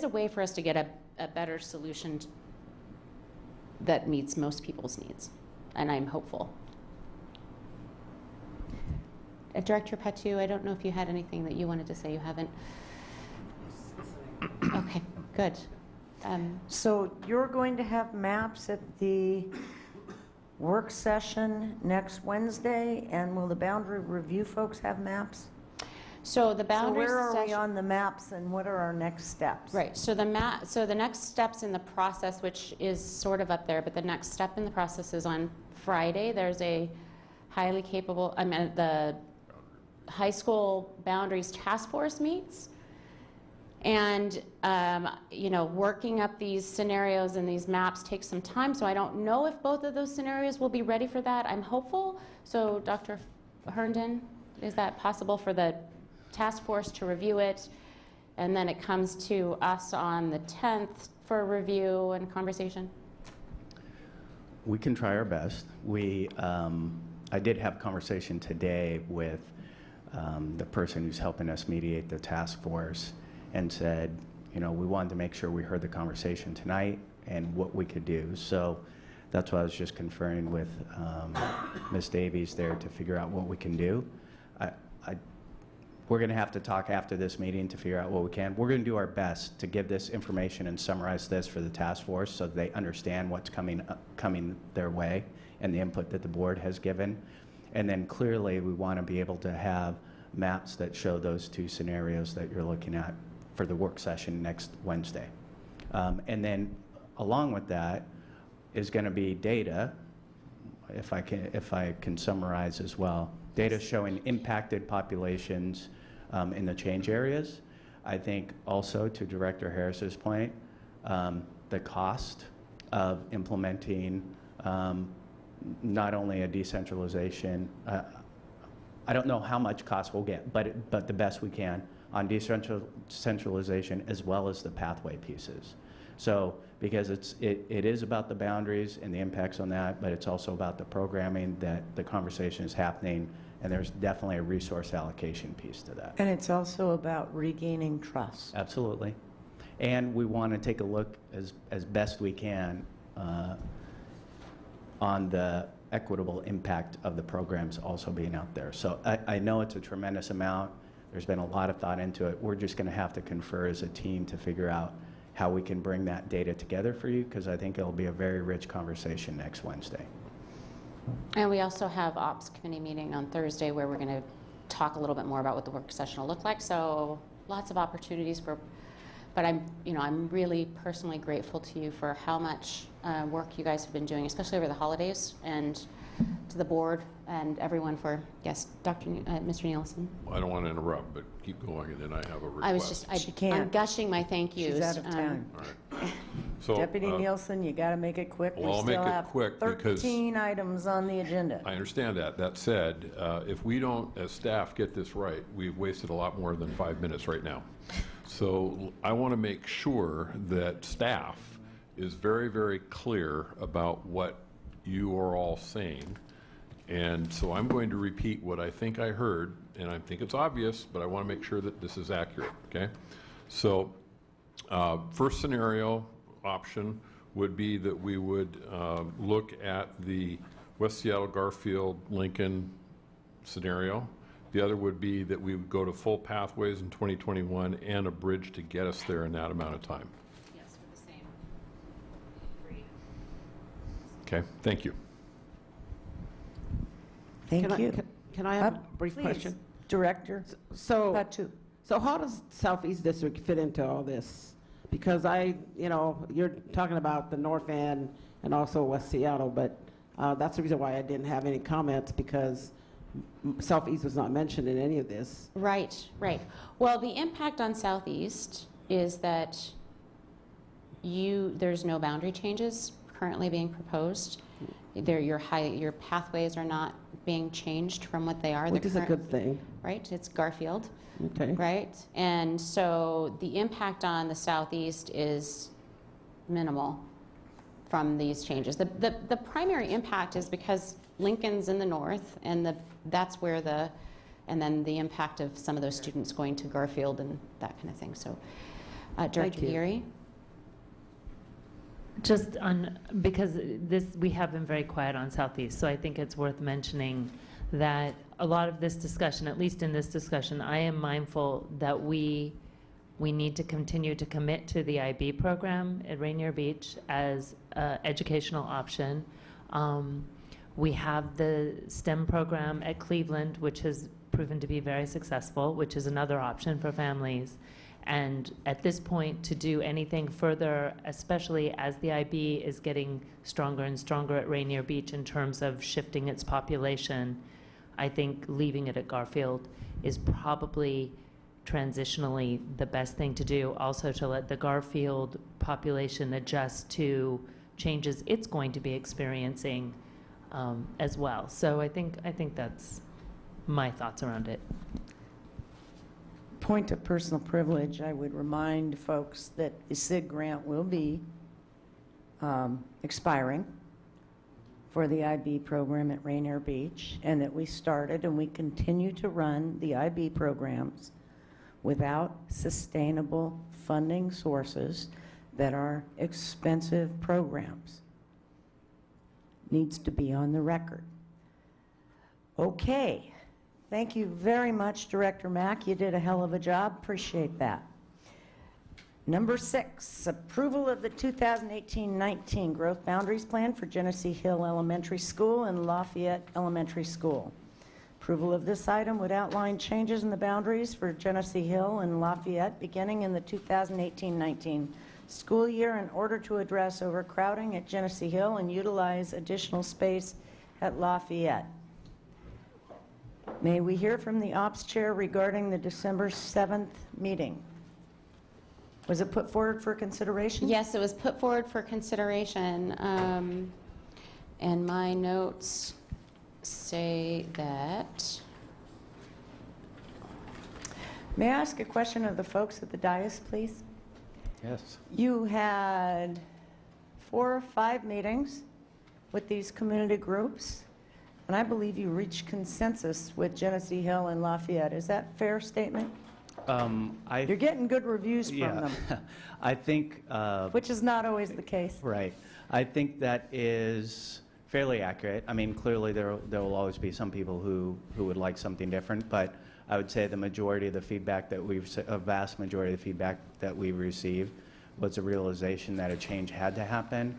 a way for us to get a better solution that meets most people's needs, and I'm hopeful. Director Patu, I don't know if you had anything that you wanted to say. You haven't. Okay, good. So you're going to have maps at the work session next Wednesday, and will the boundary review folks have maps? So the So boundary where are we session- on the maps, and what are our next steps? Right, so the next steps in the process, which is sort of up there, but the next step in the process is on Friday. There's a highly capable, the high school boundaries task force meets. And, working up these scenarios and these maps takes some time, so I don't know if both of those scenarios will be ready for that. I'm hopeful. So Dr. Herndon, is that possible for the task force to review it? And then it comes to us on the 10th for review and conversation? We can try our best. I did have a conversation today with the person who's helping us mediate the task force, and said, we wanted to make sure we heard the conversation tonight and what we could do. So that's why I was just conferring with Ms. Davies there to figure out what we can do. We're going to have to talk after this meeting to figure out what we can. We're going to do our best to give this information and summarize this for the task force so that they understand what's coming their way and the input that the board has given. And then clearly we want to be able to have maps that show those 2 scenarios that you're looking at for the work session next Wednesday. And then along with that is going to be data, if I can summarize as well, data showing impacted populations in the change areas. I think also, to Director Harris's point, the cost of implementing not only a decentralization, I don't know how much cost we'll get, but the best we can on decentralization as well as the pathway pieces. So, because it is about the boundaries and the impacts on that, but it's also about the programming that the conversation is happening and there's definitely a resource allocation piece to that. And it's also about regaining trust. Absolutely. And we want to take a look as best we can on the equitable impact of the programs also being out there. So I know it's a tremendous amount. There's been a lot of thought into it. We're just going to have to confer as a team to figure out how we can bring that data together for you, because I think it'll be a very rich conversation next Wednesday. And we also have Ops Committee meeting on Thursday where we're going to talk a little bit more about what the work session will look like. So lots of opportunities for, but I'm really personally grateful to you for how much work you guys have been doing, especially over the holidays, and to the board and everyone for, yes, Mr. Nielsen. I don't want to interrupt, but keep going, and then I have a request. I was just, She can't. I'm gushing my thank yous. She's out of time. All right. So, Deputy Nielsen, you got to make it quick. well, I'll We make still it have quick because 13 items on the agenda. I understand that. That said, if we don't, as staff, get this right, we've wasted a lot more than 5 minutes right now. So I want to make sure that staff is very, very clear about what you are all saying. And so I'm going to repeat what I think I heard, and I think it's obvious, but I want to make sure that this is accurate, okay? So first scenario option would be that we would look at the West Seattle, Garfield, Lincoln scenario. The other would be that we would go to full pathways in 2021 and a bridge to get us there in that amount of time. Yes, for the same. Okay, thank you. Thank you. Can I have a brief Please, question? Director, So, got two. so how does Southeast District fit into all this? Because you're talking about the North End and also West Seattle, but that's the reason why I didn't have any comments, because Southeast was not mentioned in any of this. Right, right. Well, the impact on Southeast is that there's no boundary changes currently being proposed. Your pathways are not being changed from what they are. Which is a good thing. Right, it's Garfield, Okay. right? And so the impact on the Southeast is minimal from these changes. The primary impact is because Lincoln's in the north, and that's where and then the impact of some of those students going to Garfield and that kind of thing. So, Director you. Geary? Just because we have been very quiet on Southeast, so I think it's worth mentioning that a lot of this discussion, at least in this discussion, I am mindful that we need to continue to commit to the IB program at Rainier Beach as an educational option. We have the STEM program at Cleveland, which has proven to be very successful, which is another option for families. And at this point, to do anything further, especially as the IB is getting stronger and stronger at Rainier Beach in terms of shifting its population, I think leaving it at Garfield is probably transitionally the best thing to do. Also, to let the Garfield population adjust to changes it's going to be experiencing as well. So I think that's my thoughts around it. Point of personal privilege, I would remind folks that the SIG grant will be expiring for the IB program at Rainier Beach, and that we started and we continue to run the IB programs without sustainable funding sources that are expensive programs. Needs to be on the record. Okay. Thank you very much, Director Mack. You did a hell of a job. Appreciate that. Number 6, approval of the 2018-19 Growth Boundaries Plan for Genesee Hill Elementary School and Lafayette Elementary School. Approval of this item would outline changes in the boundaries for Genesee Hill and Lafayette beginning in the 2018-19 school year in order to address overcrowding at Genesee Hill and utilize additional space at Lafayette. May we hear from the Ops Chair regarding the December 7th meeting? Was it put forward for consideration? Yes, it was put forward for consideration, and my notes say that. May I ask a question of the folks at the dais, please? Yes. You had 4 or 5 meetings with these community groups. And I believe you reached consensus with Genesee Hill and Lafayette. Is that a fair statement? You're getting good reviews from them, I think, which is not always the case. right. I think that is fairly accurate. I mean, clearly there will always be some people who would like something different, but I would say the majority of the feedback that a vast majority of the feedback that we received was a realization that a change had to happen,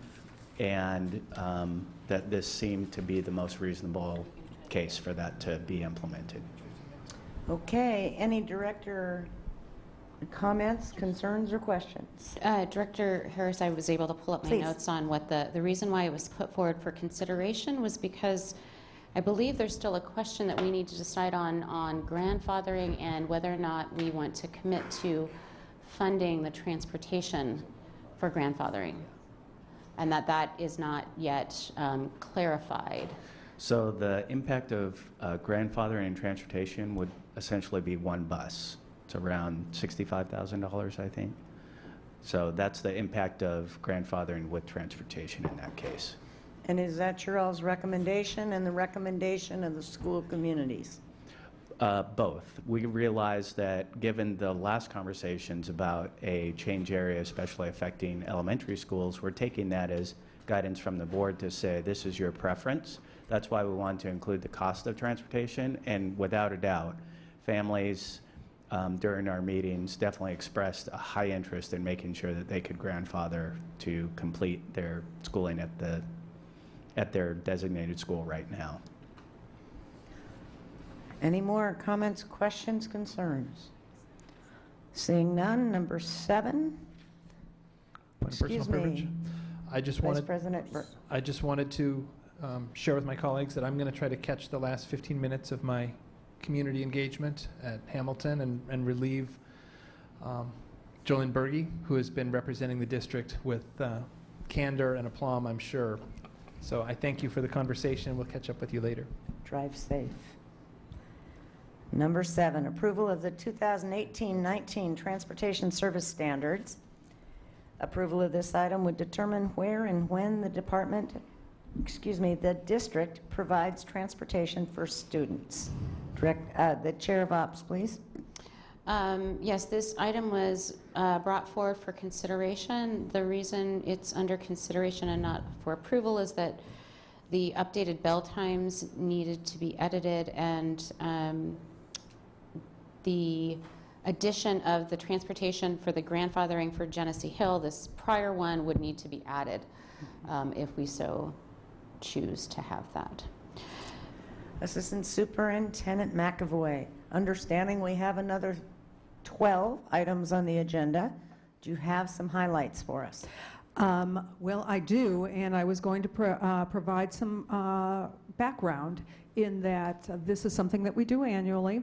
and that this seemed to be the most reasonable case for that to be implemented. Okay, any director comments, concerns, or questions? Director Harris, I was able to pull up my Please. notes on what the reason why it was put forward for consideration was because I believe there's still a question that we need to decide on grandfathering and whether or not we want to commit to funding the transportation for grandfathering, and that is not yet clarified. So the impact of grandfathering and transportation would essentially be one bus. It's around $65,000, I think. So that's the impact of grandfathering with transportation in that case. And is that your all's recommendation and the recommendation of the school communities? Both. We realized that given the last conversations about a change area, especially affecting elementary schools, we're taking that as guidance from the board to say this is your preference. That's why we want to include the cost of transportation, and without a doubt, families during our meetings definitely expressed a high interest in making sure that they could grandfather to complete their schooling at their designated school right now. Any more comments, questions, concerns? Seeing none, number 7. Point of personal Excuse privilege. me, I just Vice wanted, President Burke. I just wanted to share with my colleagues that I'm going to try to catch the last 15 minutes of my community engagement at Hamilton and relieve Jolene Berge, who has been representing the district with candor and aplomb, I'm sure. So I thank you for the conversation. We'll catch up with you later. Drive safe. Number 7, approval of the 2018-19 Transportation Service Standards. Approval of this item would determine where and when the the district provides transportation for students. The Chair of Ops, please. Yes, this item was brought forward for consideration. The reason it's under consideration and not for approval is that the updated bell times needed to be edited, and the addition of the transportation for the grandfathering for Genesee Hill, this prior one, would need to be added if we so choose to have that. Assistant Superintendent McAvoy, understanding we have another 12 items on the agenda, do you have some highlights for us? Well, I do, and I was going to provide some background in that this is something that we do annually.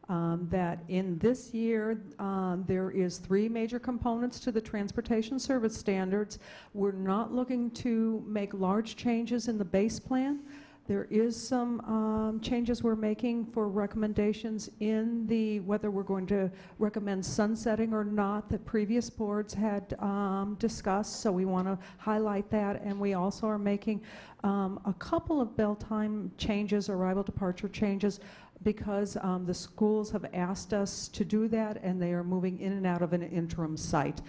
That in this year, there is 3 major components to the transportation service standards. We're not looking to make large changes in the base plan. There is some changes we're making for recommendations in the, whether we're going to recommend sunsetting or not, that previous boards had discussed, so we want to highlight that. And we also are making a couple of bell time changes, arrival departure changes, because the schools have asked us to do that, and they are moving in and out of an interim site.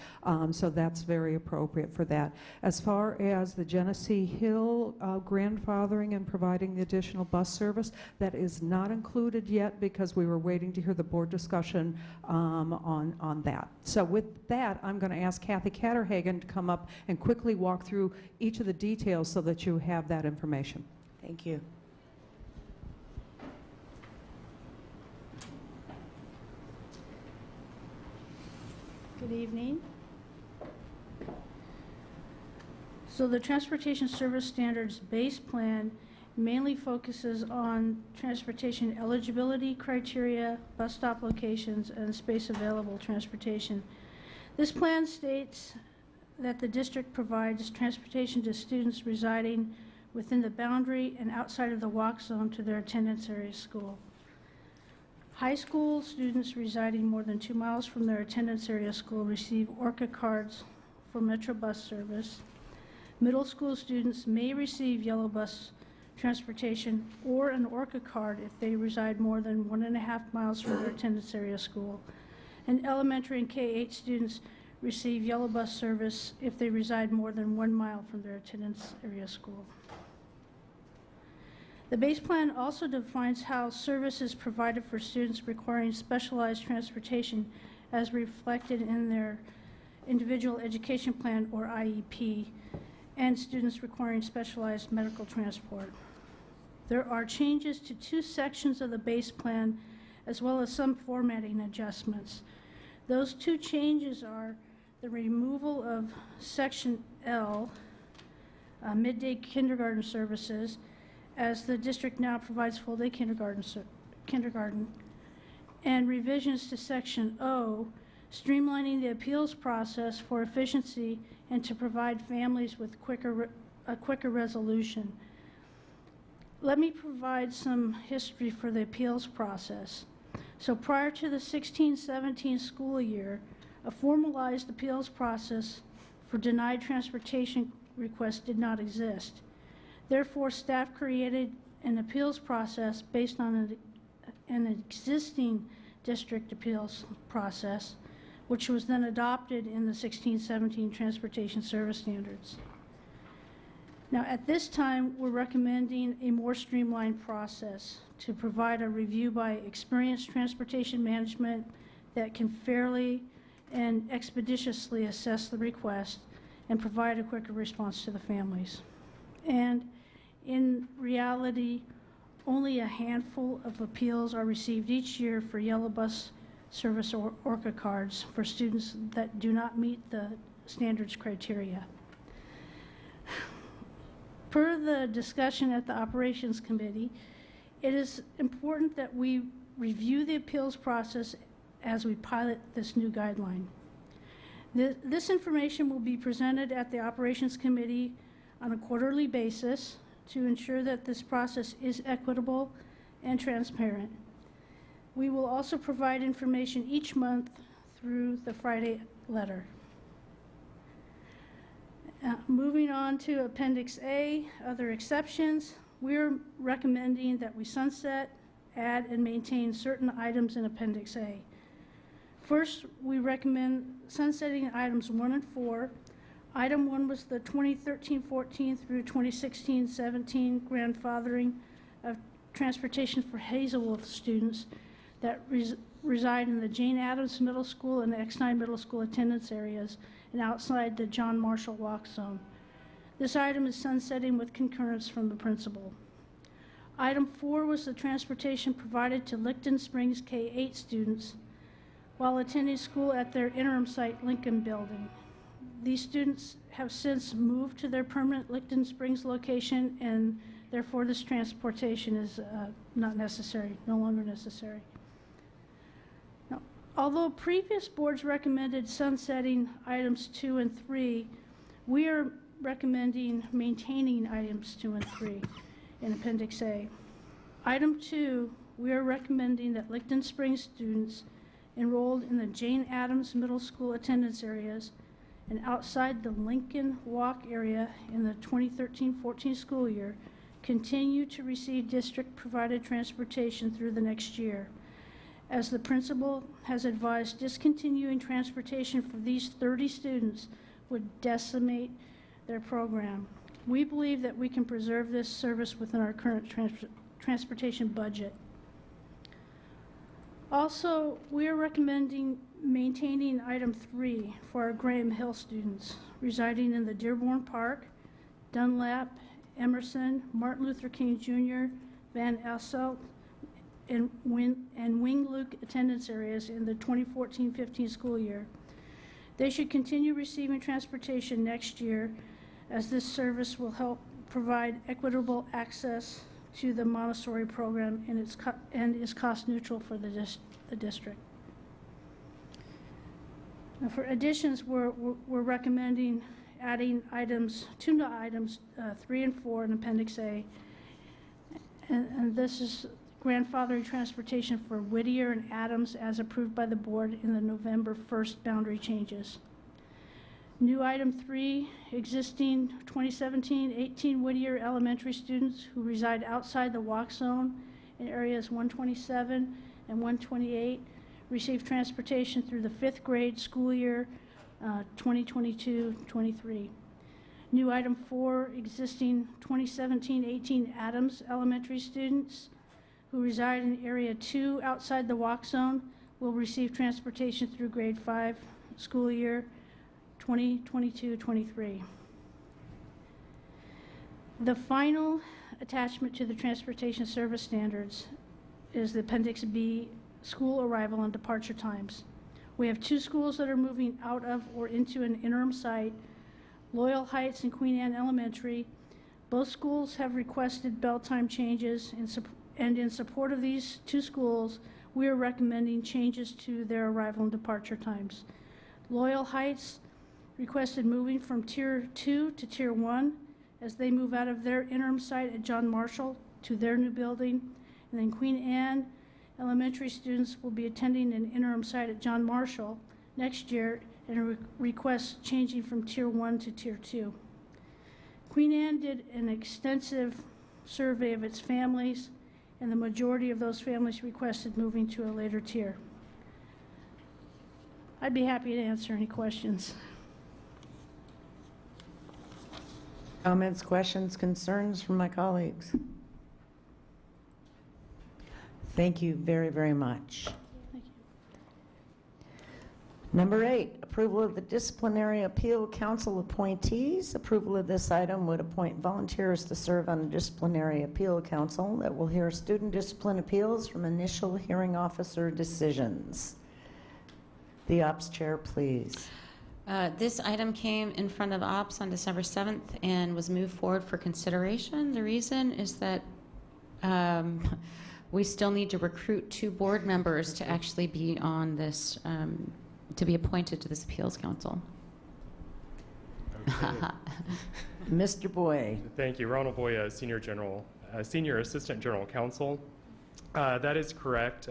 So that's very appropriate for that. As far as the Genesee Hill grandfathering and providing the additional bus service, that is not included yet because we were waiting to hear the board discussion on that. So with that, I'm going to ask Kathy Catterhagen to come up and quickly walk through each of the details so that you have that information. Thank you. Good evening. So the Transportation Service Standards Base Plan mainly focuses on transportation eligibility criteria, bus stop locations, and space available transportation. This plan states that the district provides transportation to students residing within the boundary and outside of the walk zone to their attendance area school. High school students residing more than 2 miles from their attendance area school receive ORCA cards for Metro bus service. Middle school students may receive yellow bus transportation or an ORCA card if they reside more than 1.5 miles from their attendance area school. And elementary and K-8 students receive yellow bus service if they reside more than 1 mile from their attendance area school. The base plan also defines how service is provided for students requiring specialized transportation as reflected in their individual education plan or IEP, and students requiring specialized medical transport. There are changes to 2 sections of the base plan as well as some formatting adjustments. Those 2 changes are the removal of section L, midday kindergarten services, as the district now provides full-day kindergarten, and revisions to section O, streamlining the appeals process for efficiency and to provide families with a quicker resolution. Let me provide some history for the appeals process. So prior to the 16-17 school year, a formalized appeals process for denied transportation requests did not exist. Therefore, staff created an appeals process based on an existing district appeals process, which was then adopted in the 16-17 Transportation Service Standards. Now, at this time, we're recommending a more streamlined process to provide a review by experienced transportation management that can fairly and expeditiously assess the request and provide a quicker response to the families. And in reality, only a handful of appeals are received each year for yellow bus service or ORCA cards for students that do not meet the standards criteria. Per the discussion at the Operations Committee, it is important that we review the appeals process as we pilot this new guideline. This information will be presented at the Operations Committee on a quarterly basis to ensure that this process is equitable and transparent. We will also provide information each month through the Friday letter. Moving on to Appendix A, other exceptions, we're recommending that we sunset, add, and maintain certain items in Appendix A. First, we recommend sunsetting items 1 and 4. Item 1 was the 2013-14 through 2016-17 grandfathering of transportation for Hazelwolf students that reside in the Jane Addams Middle School and X9 Middle School attendance areas and outside the John Marshall Walk Zone. This item is sunsetting with concurrence from the principal. Item 4 was the transportation provided to Licton Springs K-8 students while attending school at their interim site Lincoln Building. These students have since moved to their permanent Licton Springs location, and therefore this transportation is not necessary, no longer necessary. Now, although previous boards recommended sunsetting items 2 and 3, we are recommending maintaining items 2 and 3 in Appendix A. Item 2, we are recommending that Licton Springs students enrolled in the Jane Addams Middle School attendance areas and outside the Lincoln Walk area in the 2013-14 school year continue to receive district-provided transportation through the next year. As the principal has advised, discontinuing transportation for these 30 students would decimate their program. We believe that we can preserve this service within our current transportation budget. Also, we are recommending maintaining item 3 for our Graham Hill students residing in the Dearborn Park, Dunlap, Emerson, Martin Luther King Jr., Van Asselt, and Wing Luke attendance areas in the 2014-15 school year. They should continue receiving transportation next year, as this service will help provide equitable access to the Montessori program and is cost neutral for the district. Now for additions, we're recommending adding two new items 3 and 4 in Appendix A, and this is grandfathering transportation for Whittier and Adams as approved by the board in the November 1st boundary changes. New item 3, existing 2017-18 Whittier Elementary students who reside outside the walk zone in areas 127 and 128 receive transportation through the 5th grade school year 2022-23. New item 4, existing 2017-18 Adams Elementary students who reside in area 2 outside the walk zone will receive transportation through grade 5 school year 2022-23. The final attachment to the transportation service standards is the Appendix B, school arrival and departure times. We have 2 schools that are moving out of or into an interim site, Loyal Heights and Queen Anne Elementary. Both schools have requested bell time changes, and in support of these 2 schools, we are recommending changes to their arrival and departure times. Loyal Heights requested moving from Tier 2 to Tier 1 as they move out of their interim site at John Marshall to their new building. And then Queen Anne Elementary students will be attending an interim site at John Marshall next year and request changing from Tier 1 to Tier 2. Queen Anne did an extensive survey of its families, and the majority of those families requested moving to a later tier. I'd be happy to answer any questions. Comments, questions, concerns from my colleagues? Thank you very, very much. Thank you. Number 8, approval of the Disciplinary Appeal Council appointees. Approval of this item would appoint volunteers to serve on the Disciplinary Appeal Council that will hear student discipline appeals from initial hearing officer decisions. The Ops Chair, please. This item came in front of Ops on December 7th and was moved forward for consideration. The reason is that we still need to recruit 2 board members to actually be on this, to be appointed to this appeals council. Mr. Boy. Thank you. Ronald Boy, Senior Assistant General Counsel. That is correct.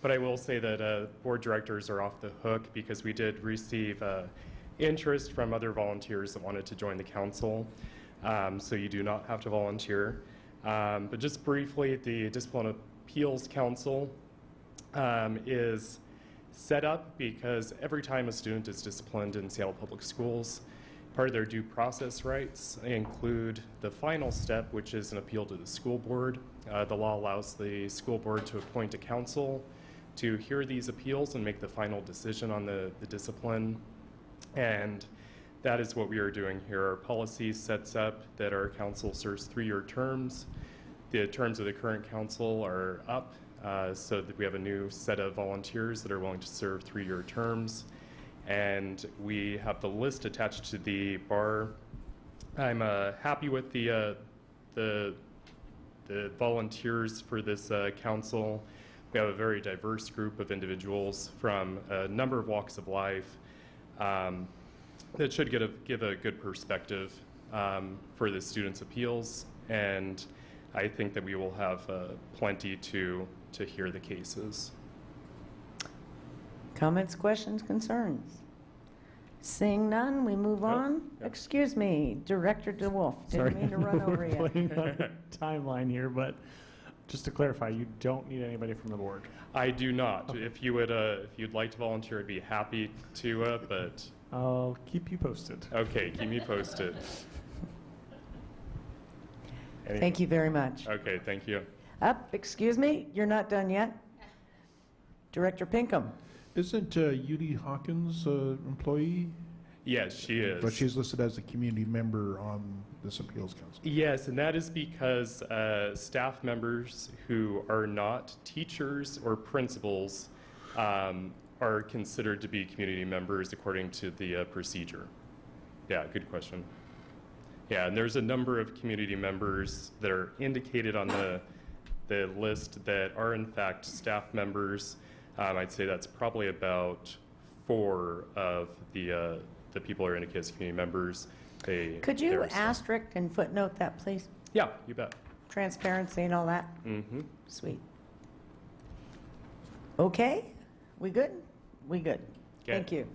But I will say that board directors are off the hook because we did receive interest from other volunteers that wanted to join the council. So you do not have to volunteer. But just briefly, the Discipline Appeals Council is set up because every time a student is disciplined in Seattle Public Schools, part of their due process rights include the final step, which is an appeal to the school board. The law allows the school board to appoint a council to hear these appeals and make the final decision on the discipline. And that is what we are doing here. Our policy sets up that our council serves 3-year terms. The terms of the current council are up, so that we have a new set of volunteers that are willing to serve 3-year terms. And we have the list attached to the bar. I'm happy with the volunteers for this council. We have a very diverse group of individuals from a number of walks of life that should give a good perspective for the students' appeals, and I think that we will have plenty to hear the cases. Comments, questions, concerns? Seeing none, we move on. Yep. Excuse me, Director DeWolf, didn't mean to run over you. We're playing on timeline here, but just to clarify, you don't need anybody from the board. I do not. Okay. If you'd like to volunteer, I'd be happy to, but I'll keep you posted. okay, keep me posted. Thank you very much. Okay, thank you. Up, excuse me, you're not done yet. Director Pinkham. Isn't Judy Hawkins an employee? Yes, she is. But she's listed as a community member on this appeals council. Yes, and that is because staff members who are not teachers or principals are considered to be community members according to the procedure. Yeah, good question. Yeah, and there's a number of community members that are indicated on the list that are in fact staff members. I'd say that's probably about 4 of the people are indicated as community members. Could you asterisk and footnote that, please? Yeah, you bet. Transparency and all that? Mm-hmm. Sweet. Okay, we good? We good. Okay. Thank you.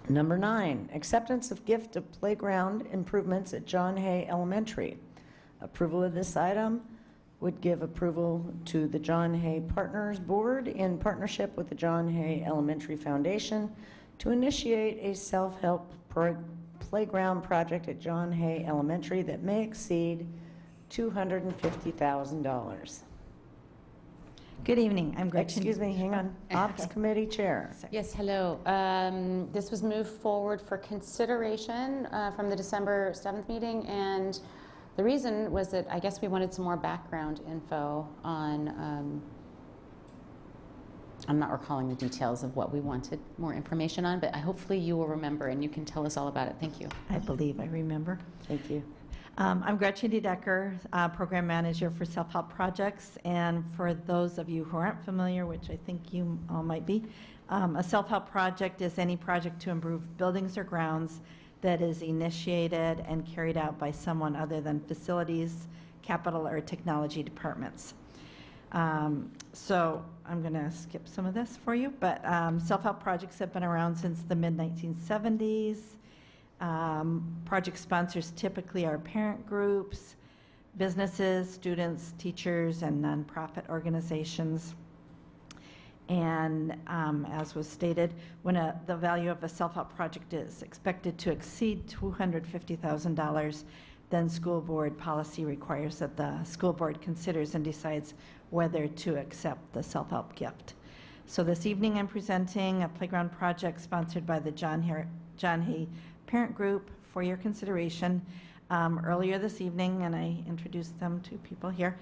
Number 9, acceptance of gift of playground improvements at John Hay Elementary. Approval of this item would give approval to the John Hay Partners Board in partnership with the John Hay Elementary Foundation to initiate a self-help playground project at John Hay Elementary that may exceed $250,000. Good evening, I'm Gretchen. Excuse me, hang on. Ops Committee Chair. Yes, hello. This was moved forward for consideration from the December 7th meeting, and the reason was that I guess we wanted some more background info on, I'm not recalling the details of what we wanted more information on, but hopefully you will remember and you can tell us all about it. Thank you. I believe I remember. Thank you. I'm Gretchen D. Decker, Program Manager for Self-Help Projects, and for those of you who aren't familiar, which I think you all might be, a self-help project is any project to improve buildings or grounds that is initiated and carried out by someone other than facilities, capital, or technology departments. So I'm going to skip some of this for you, but self-help projects have been around since the mid-1970s. Project sponsors typically are parent groups, businesses, students, teachers, and nonprofit organizations. And as was stated, when the value of a self-help project is expected to exceed $250,000, then school board policy requires that the school board considers and decides whether to accept the self-help gift. So this evening I'm presenting a playground project sponsored by the John Hay Parent Group for your consideration. Earlier this evening, and I introduced them to people here,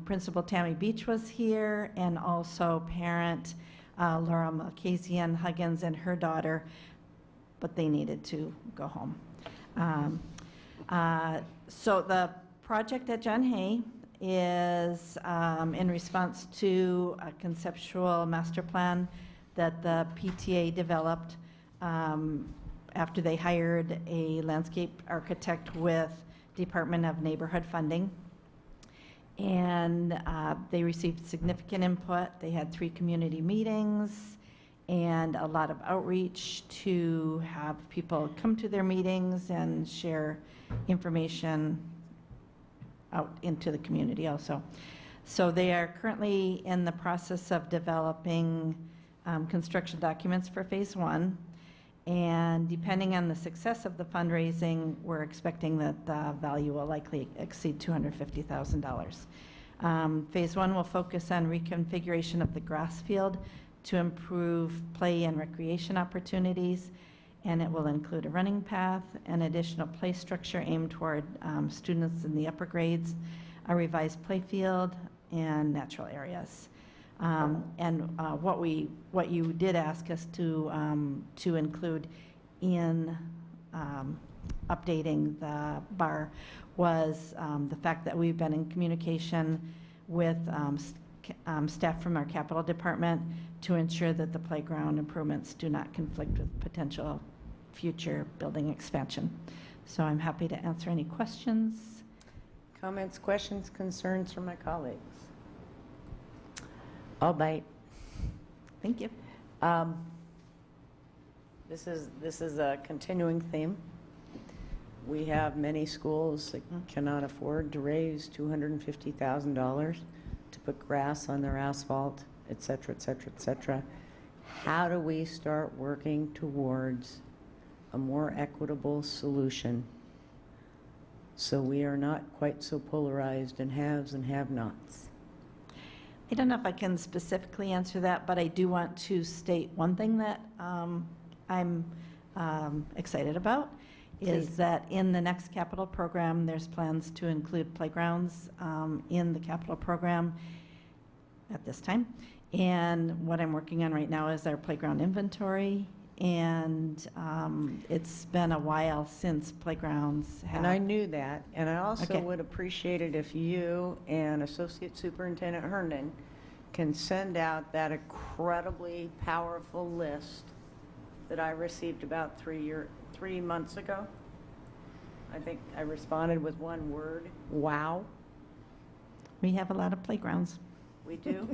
Principal Tammy Beach was here, and also parent Laura Malkasian Huggins and her daughter, but they needed to go home. So the project at John Hay is in response to a conceptual master plan that the PTA developed after they hired a landscape architect with Department of Neighborhood funding. And they received significant input. They had 3 community meetings and a lot of outreach to have people come to their meetings and share information out into the community also. So they are currently in the process of developing construction documents for phase 1. And depending on the success of the fundraising, we're expecting that the value will likely exceed $250,000. Phase 1 will focus on reconfiguration of the grass field to improve play and recreation opportunities, and it will include a running path, an additional play structure aimed toward students in the upper grades, a revised play field, and natural areas. What you did ask us to include in updating the bar was the fact that we've been in communication with staff from our capital department to ensure that the playground improvements do not conflict with potential future building expansion. So I'm happy to answer any questions. Comments, questions, concerns from my colleagues? I'll bite. Thank you. This is a continuing theme. We have many schools that cannot afford to raise $250,000 to put grass on their asphalt, et cetera, et cetera, et cetera. How do we start working towards a more equitable solution so we are not quite so polarized in haves and have-nots? I don't know if I can specifically answer that, but I do want to state one thing that I'm excited about. Is Please. that in the next capital program, there's plans to include playgrounds in the capital program at this time. And what I'm working on right now is our playground inventory. And it's been a while since playgrounds have. And I knew that, and I also Okay. would appreciate it if you and Associate Superintendent Herndon can send out that incredibly powerful list that I received about 3 months ago. I think I responded with one word, wow. We have a lot of playgrounds. We do.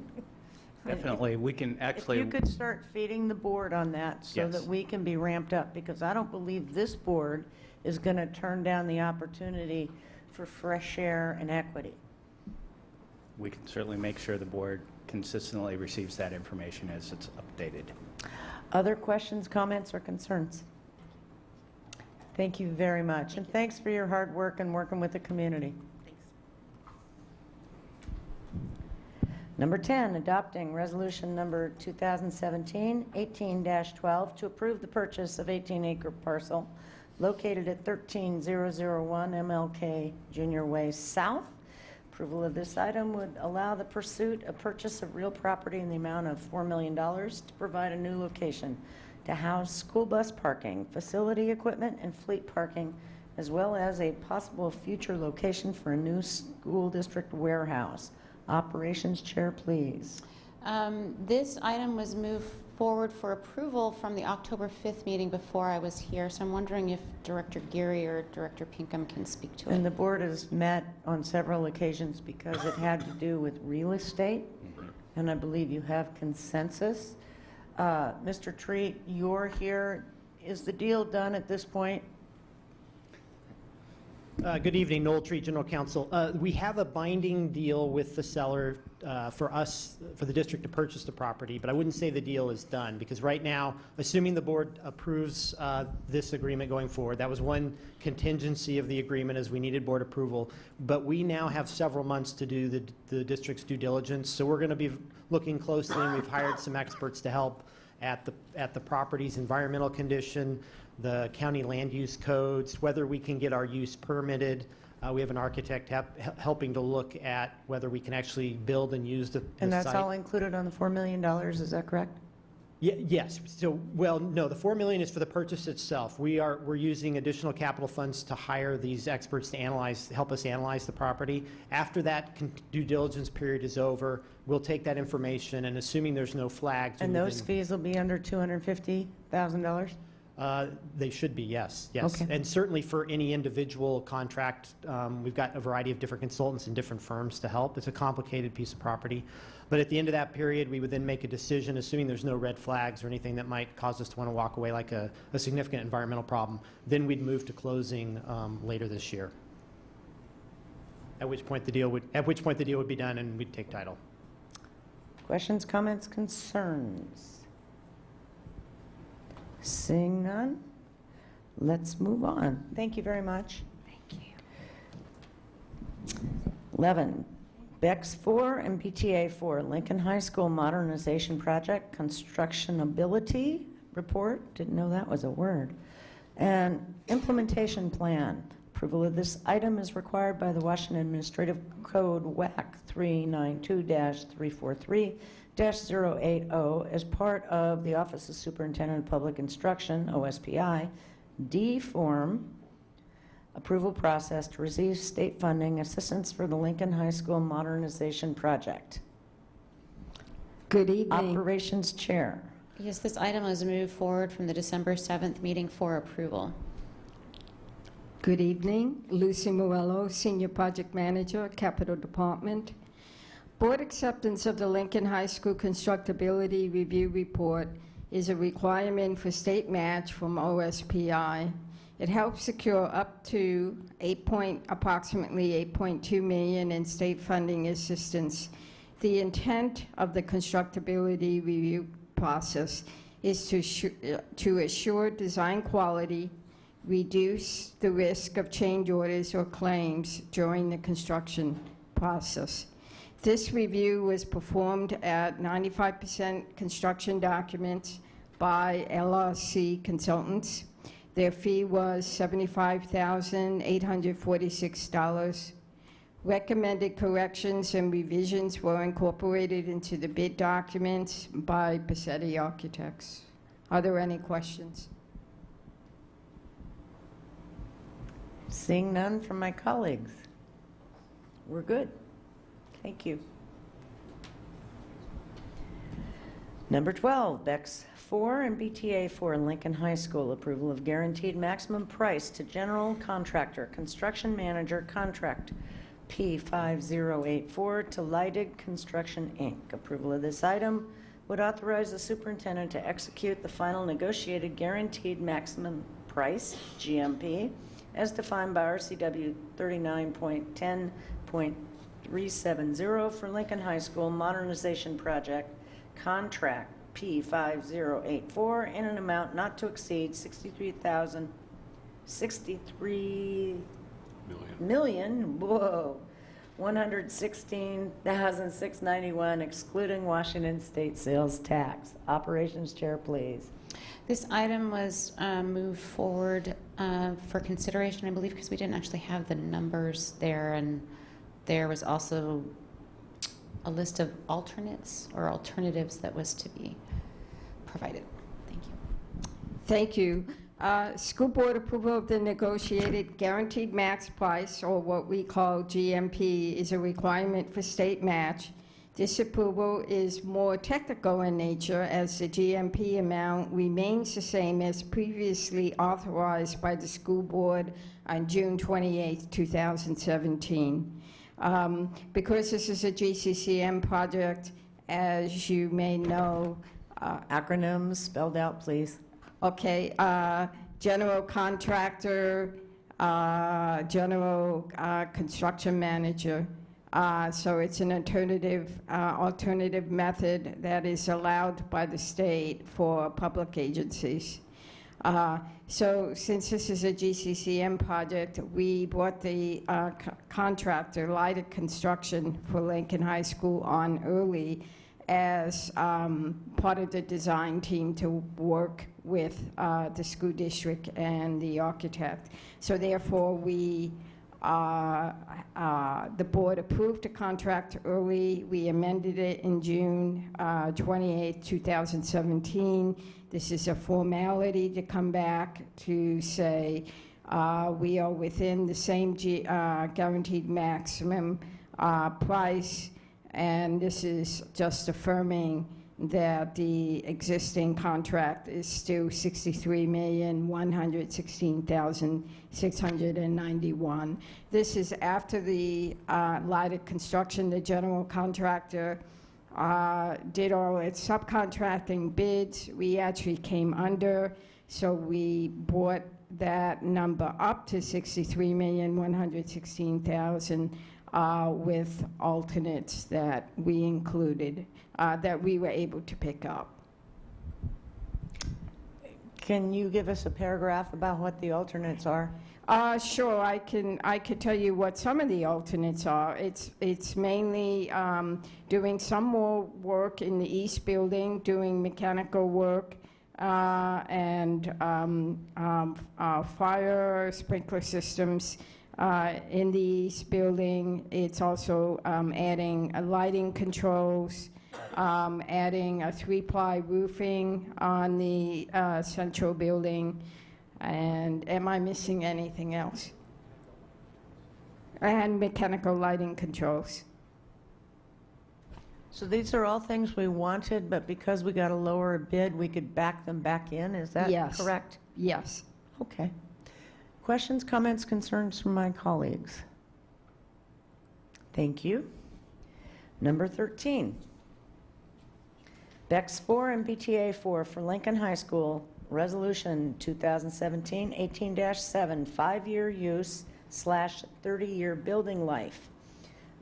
Definitely, we can If actually. you could start feeding the board on that so Yes. that we can be ramped up, because I don't believe this board is going to turn down the opportunity for fresh air and equity. We can certainly make sure the board consistently receives that information as it's updated. Other questions, comments, or concerns? Thank you very much, and thanks for your hard work and working with the community. Number 10, adopting resolution number 2017-18-12 to approve the purchase of 18-acre parcel located at 13001 MLK Junior Way South. Approval of this item would allow the pursuit of purchase of real property in the amount of $4 million to provide a new location to house school bus parking, facility equipment, and fleet parking, as well as a possible future location for a new school district warehouse. Operations Chair, please. This item was moved forward for approval from the October 5th meeting before I was here, so I'm wondering if Director Geary or Director Pinkham can speak to it. And the board has met on several occasions because it had to do with real estate, and I believe you have consensus. Mr. Treat, you're here. Is the deal done at this point? Good evening, Noel Treat, General Counsel. We have a binding deal with the seller for us, for the district to purchase the property, but I wouldn't say the deal is done, because right now, assuming the board approves this agreement going forward, that was one contingency of the agreement, as we needed board approval, but we now have several months to do the district's due diligence, so we're going to be looking closely, and we've hired some experts to help at the property's environmental condition, the county land use codes, whether we can get our use permitted. We have an architect helping to look at whether we can actually build and use the site. And that's all included on the $4 million, is that correct? Yes. So, well, no, the $4 million is for the purchase itself. We're using additional capital funds to hire these experts to help us analyze the property. After that due diligence period is over, we'll take that information, and assuming there's no flags. And those fees will be under $250,000? They should be, yes. Okay. And certainly for any individual contract, we've got a variety of different consultants and different firms to help. It's a complicated piece of property. But at the end of that period, we would then make a decision, assuming there's no red flags or anything that might cause us to want to walk away, like a significant environmental problem. Then we'd move to closing later this year. At which point the deal would be done, and we'd take title. Questions, comments, concerns? Seeing none, let's move on. Thank you very much. Thank you. 11, BEX 4 and PTA 4, Lincoln High School Modernization Project Constructionability Report, didn't know that was a word, and Implementation Plan. Approval of this item is required by the Washington Administrative Code WAC 392-343-080 as part of the Office of Superintendent of Public Instruction, OSPI, D form approval process to receive state funding assistance for the Lincoln High School Modernization Project. Good evening. Operations Chair. Yes, this item was moved forward from the December 7th meeting for approval. Good evening. Lucy Morello, Senior Project Manager, Capital Department. Board acceptance of the Lincoln High School Constructability Review Report is a requirement for state match from OSPI. It helps secure up to approximately $8.2 million in state funding assistance. The intent of the constructability review process is to assure design quality, reduce the risk of change orders or claims during the construction process. This review was performed at 95% construction documents by LRC consultants. Their fee was $75,846. Recommended corrections and revisions were incorporated into the bid documents by Passetti Architects. Are there any questions? Seeing none from my colleagues. We're good. Thank you. Number 12, BEX 4 and BTA 4, Lincoln High School. Approval of guaranteed maximum price to general contractor, construction manager contract P5084 to Leidig Construction, Inc. Approval of this item would authorize the superintendent to execute the final negotiated guaranteed maximum price, GMP, as defined by RCW 39.10.370 for Lincoln High School Modernization Project, contract P5084, in an amount not to exceed $63 million, whoa, $116,691, excluding Washington State sales tax. Operations Chair, please. This item was moved forward for consideration, I believe, because we didn't actually have the numbers there, and there was also a list of alternates or alternatives that was to be provided. Thank you. Thank you. School board approval of the negotiated guaranteed max price, or what we call GMP, is a requirement for state match. This approval is more technical in nature, as the GMP amount remains the same as previously authorized by the school board on June 28, 2017. Because this is a GCCM project, as you may know, Acronyms spelled out, please. okay, general contractor, general construction manager. So it's an alternative method that is allowed by the state for public agencies. So since this is a GCCM project, we brought the contractor, Leidig Construction, for Lincoln High School on early as part of the design team to work with the school district and the architect. So therefore, the board approved the contract early. We amended it in June 28, 2017. This is a formality to come back to say we are within the same guaranteed maximum price, and this is just affirming that the existing contract is still $63,116,691. This is after the Leidig Construction, the general contractor, did all its subcontracting bids. We actually came under, so we brought that number up to $63,116,000 with alternates that we included, that we were able to pick up. Can you give us a paragraph about what the alternates are? Sure, I could tell you what some of the alternates are. It's mainly doing some more work in the east building, doing mechanical work, and fire sprinkler systems in the east building. It's also adding lighting controls, adding a 3-ply roofing on the central building. And am I missing anything else? And mechanical lighting controls. So these are all things we wanted, but because we got a lower bid, we could back them back in, is that correct? Yes. Okay. Questions, comments, concerns from my colleagues? Thank you. Number 13. Beck Spore and BTA 4 for Lincoln High School, Resolution 2017-18-7, 5-year use / 30-year building life.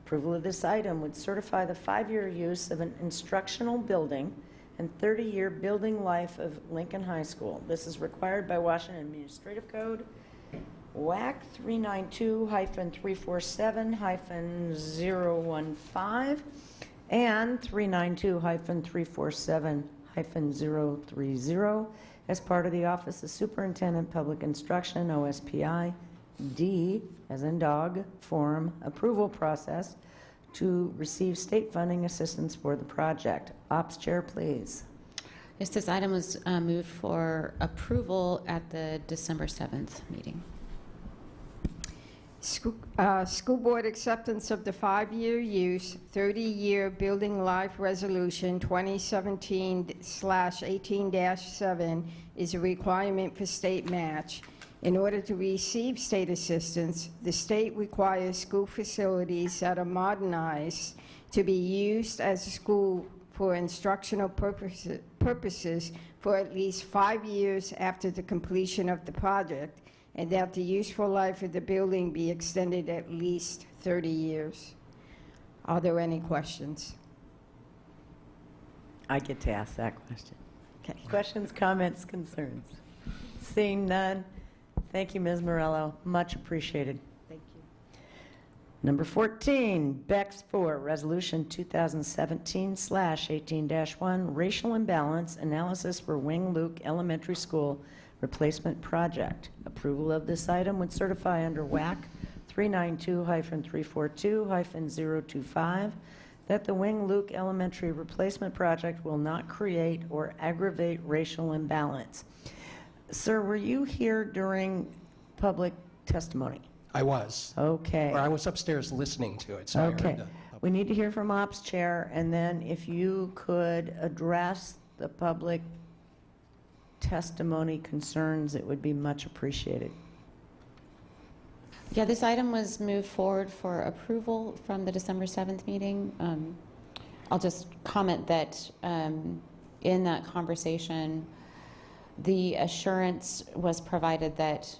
Approval of this item would certify the 5-year use of an instructional building and 30-year building life of Lincoln High School. This is required by Washington Administrative Code, WAC 392-347-015 and 392-347-030 as part of the Office of Superintendent Public Instruction, OSPI, D, as in dog, form approval process to receive state funding assistance for the project. Ops Chair, please. Yes, this item was moved for approval at the December 7th meeting. School board acceptance of the 5-year use, 30-year building life resolution 2017/18-7 is a requirement for state match. In order to receive state assistance, the state requires school facilities that are modernized to be used as a school for instructional purposes for at least 5 years after the completion of the project, and that the useful life of the building be extended at least 30 years. Are there any questions? I get to ask that question. Okay. Questions, comments, concerns? Seeing none, thank you, Ms. Morello. Much appreciated. Thank you. Number 14, BEX 4, Resolution 2017/18-1, Racial Imbalance Analysis for Wing Luke Elementary School Replacement Project. Approval of this item would certify under WAC 392-342-025 that the Wing Luke Elementary Replacement Project will not create or aggravate racial imbalance. Sir, were you here during public testimony? I was. Okay. Or I was upstairs listening to it, so I Okay. heard the... We need to hear from Ops Chair, and then if you could address the public testimony concerns, it would be much appreciated. Yeah, this item was moved forward for approval from the December 7th meeting. I'll just comment that in that conversation, the assurance was provided that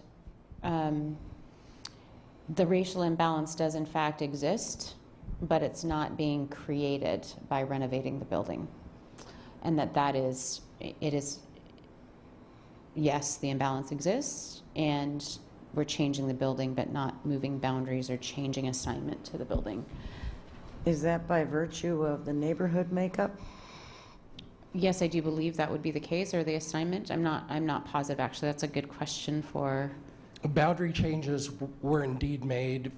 the racial imbalance does in fact exist, but it's not being created by renovating the building. And that is, yes, the imbalance exists, and we're changing the building, but not moving boundaries or changing assignment to the building. Is that by virtue of the neighborhood makeup? Yes, I do believe that would be the case, or the assignment. I'm not positive, actually. That's a good question for... Boundary changes were indeed made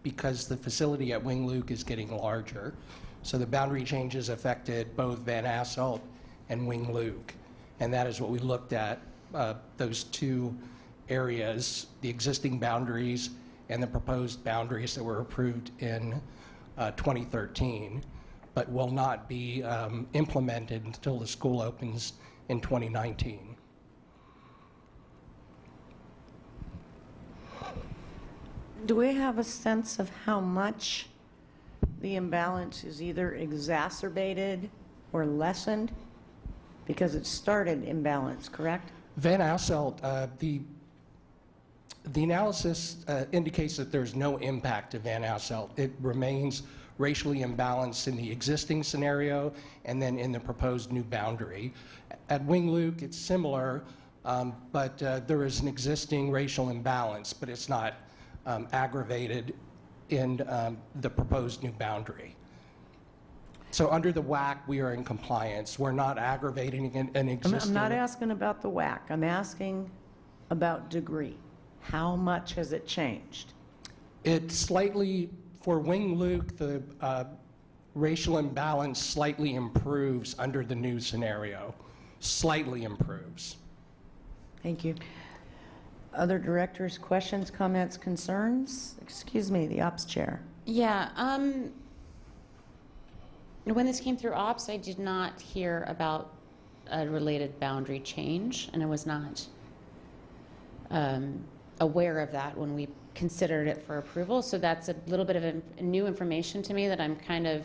because the facility at Wing Luke is getting larger. So the boundary changes affected both Van Asselt and Wing Luke. And that is what we looked at, those two areas, the existing boundaries and the proposed boundaries that were approved in 2013, but will not be implemented until the school opens in 2019. Do we have a sense of how much the imbalance is either exacerbated or lessened? Because it started imbalanced, correct? Van Asselt, the analysis indicates that there's no impact to Van Asselt. It remains racially imbalanced in the existing scenario and then in the proposed new boundary. At Wing Luke, it's similar, but there is an existing racial imbalance, but it's not aggravated in the proposed new boundary. So under the WAC, we are in compliance. We're not aggravating an existing... I'm not asking about the WAC. I'm asking about degree. How much has it changed? It slightly, for Wing Luke, the racial imbalance slightly improves under the new scenario. Slightly improves. Thank you. Other directors, questions, comments, concerns? Excuse me, the Ops Chair. Yeah, when this came through ops, I did not hear about a related boundary change, and I was not aware of that when we considered it for approval. So that's a little bit of new information to me that I'm kind of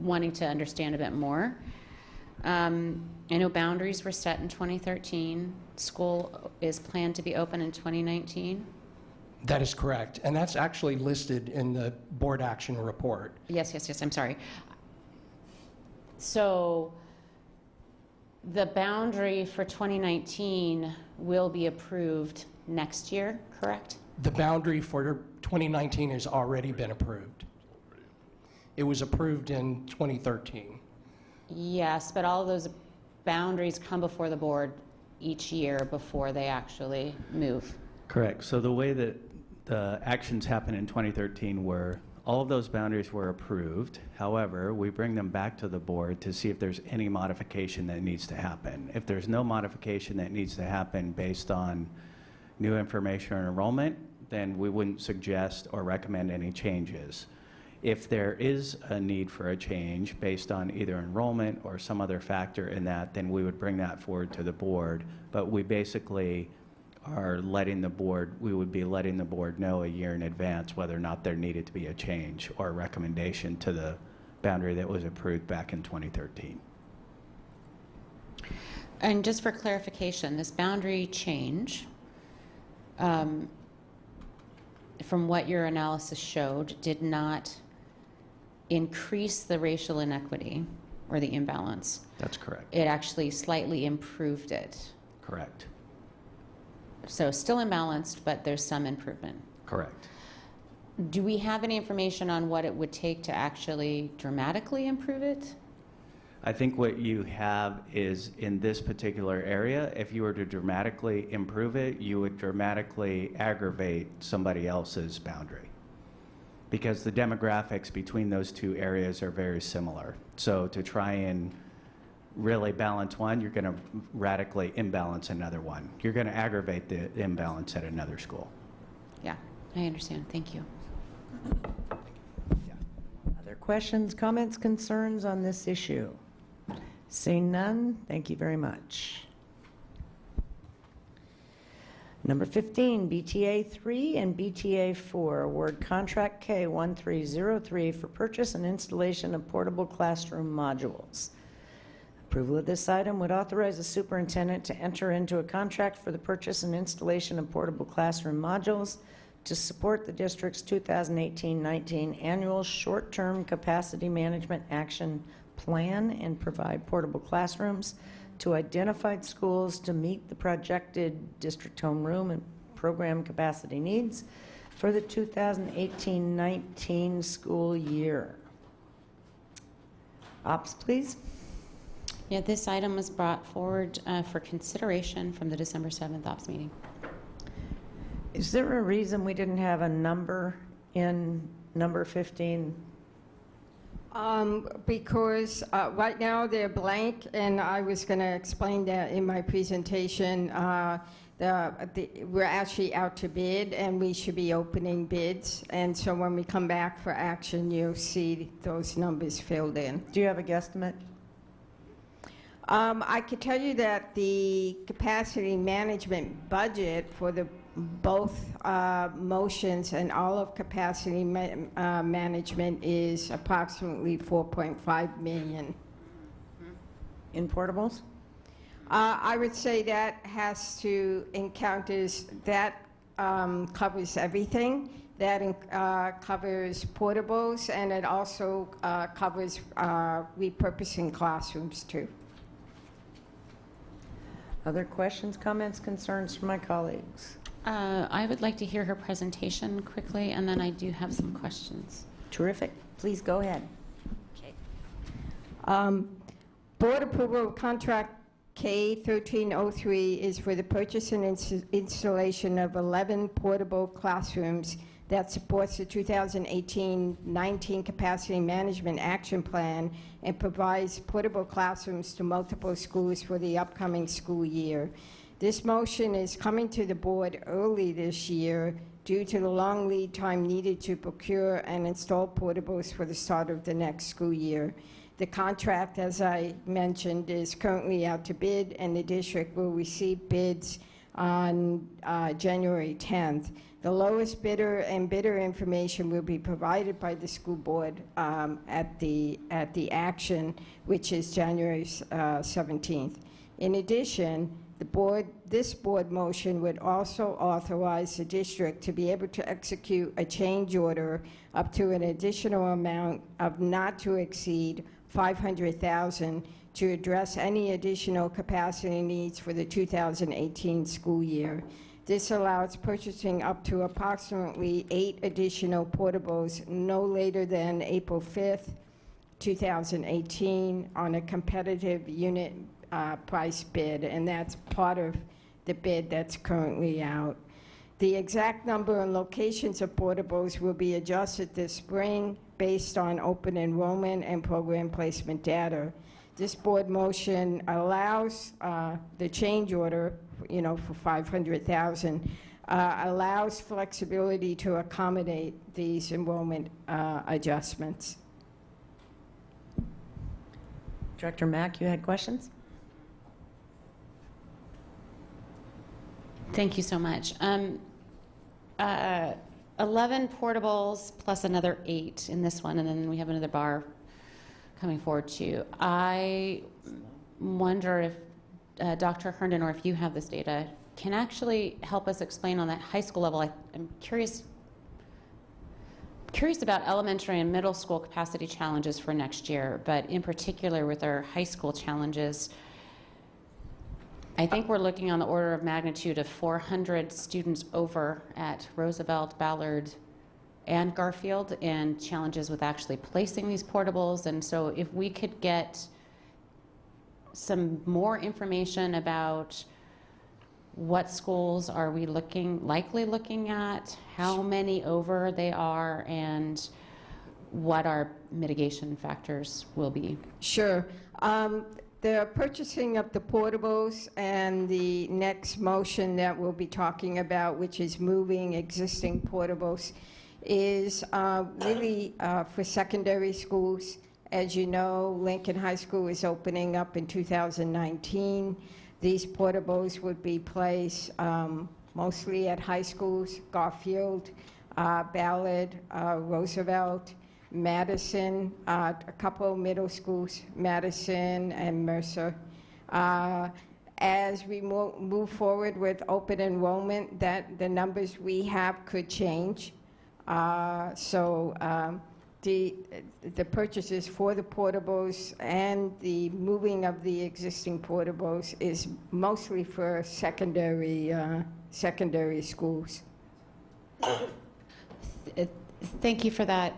wanting to understand a bit more. I know boundaries were set in 2013. School is planned to be open in 2019. That is correct. And that's actually listed in the board action report. Yes, I'm sorry. So the boundary for 2019 will be approved next year, correct? The boundary for 2019 has already been approved. It was approved in 2013. Yes, but all of those boundaries come before the board each year before they actually move. Correct. So the way that the actions happened in 2013 were all of those boundaries were approved. However, we bring them back to the board to see if there's any modification that needs to happen. If there's no modification that needs to happen based on new information or enrollment, then we wouldn't suggest or recommend any changes. If there is a need for a change based on either enrollment or some other factor in that, then we would bring that forward to the board. But we basically are letting the board, we would be letting the board know a year in advance whether or not there needed to be a change or a recommendation to the boundary that was approved back in 2013. And just for clarification, this boundary change, from what your analysis showed, did not increase the racial inequity or the imbalance. That's correct. It actually slightly improved it. Correct. So still imbalanced, but there's some improvement. Correct. Do we have any information on what it would take to actually dramatically improve it? I think what you have is in this particular area, if you were to dramatically improve it, you would dramatically aggravate somebody else's boundary, because the demographics between those two areas are very similar. So to try and really balance one, you're going to radically imbalance another one. You're going to aggravate the imbalance at another school. Yeah, I understand. Thank you. Other questions, comments, concerns on this issue? Seeing none, thank you very much. Number 15, BTA 3 and BTA 4, award contract K1303 for purchase and installation of portable classroom modules. Approval of this item would authorize the superintendent to enter into a contract for the purchase and installation of portable classroom modules to support the district's 2018-19 annual short-term capacity management action plan and provide portable classrooms to identified schools to meet the projected district homeroom and program capacity needs for the 2018-19 school year. Ops, please. Yeah, this item was brought forward for consideration from the December 7th Ops meeting. Is there a reason we didn't have a number in number 15? Because right now they're blank, and I was going to explain that in my presentation. We're actually out to bid, and we should be opening bids. And so when we come back for action, you'll see those numbers filled in. Do you have a guesstimate? I could tell you that the capacity management budget for the both motions and all of capacity management is approximately $4.5 million. In portables? I would say that has to encounters, that covers everything. That covers portables, and it also covers repurposing classrooms too. Other questions, comments, concerns from my colleagues? I would like to hear her presentation quickly, and then I do have some questions. Terrific. Please go ahead. Okay. Board approval of contract K1303 is for the purchase and installation of 11 portable classrooms that supports the 2018-19 Capacity Management Action Plan and provides portable classrooms to multiple schools for the upcoming school year. This motion is coming to the board early this year due to the long lead time needed to procure and install portables for the start of the next school year. The contract, as I mentioned, is currently out to bid, and the district will receive bids on January 10th. The lowest bidder and bidder information will be provided by the school board at the action, which is January 17th. In addition, this board motion would also authorize the district to be able to execute a change order up to an additional amount of not to exceed $500,000 to address any additional capacity needs for the 2018 school year. This allows purchasing up to approximately 8 additional portables no later than April 5th, 2018 on a competitive unit price bid, and that's part of the bid that's currently out. The exact number and locations of portables will be adjusted this spring based on open enrollment and program placement data. This board motion allows the change order, for $500,000, allows flexibility to accommodate these enrollment adjustments. Director Mack, you had questions? Thank you so much. 11 portables plus another 8 in this one, and then we have another bar coming forward too. I wonder if Dr. Herndon, or if you have this data, can actually help us explain on that high school level. I'm curious about elementary and middle school capacity challenges for next year, but in particular with our high school challenges, I think we're looking on the order of magnitude of 400 students over at Roosevelt, Ballard, and Garfield, and challenges with actually placing these portables. And so if we could get some more information about what schools are we likely looking at, how many over they are, and what our mitigation factors will be. Sure. The purchasing of the portables and the next motion that we'll be talking about, which is moving existing portables, is really for secondary schools. As you know, Lincoln High School is opening up in 2019. These portables would be placed mostly at high schools: Garfield, Ballard, Roosevelt, Madison, a couple middle schools, Madison and Mercer. As we move forward with open enrollment, the numbers we have could change. The purchases for the portables and the moving of the existing portables is mostly for secondary schools. Thank you for that.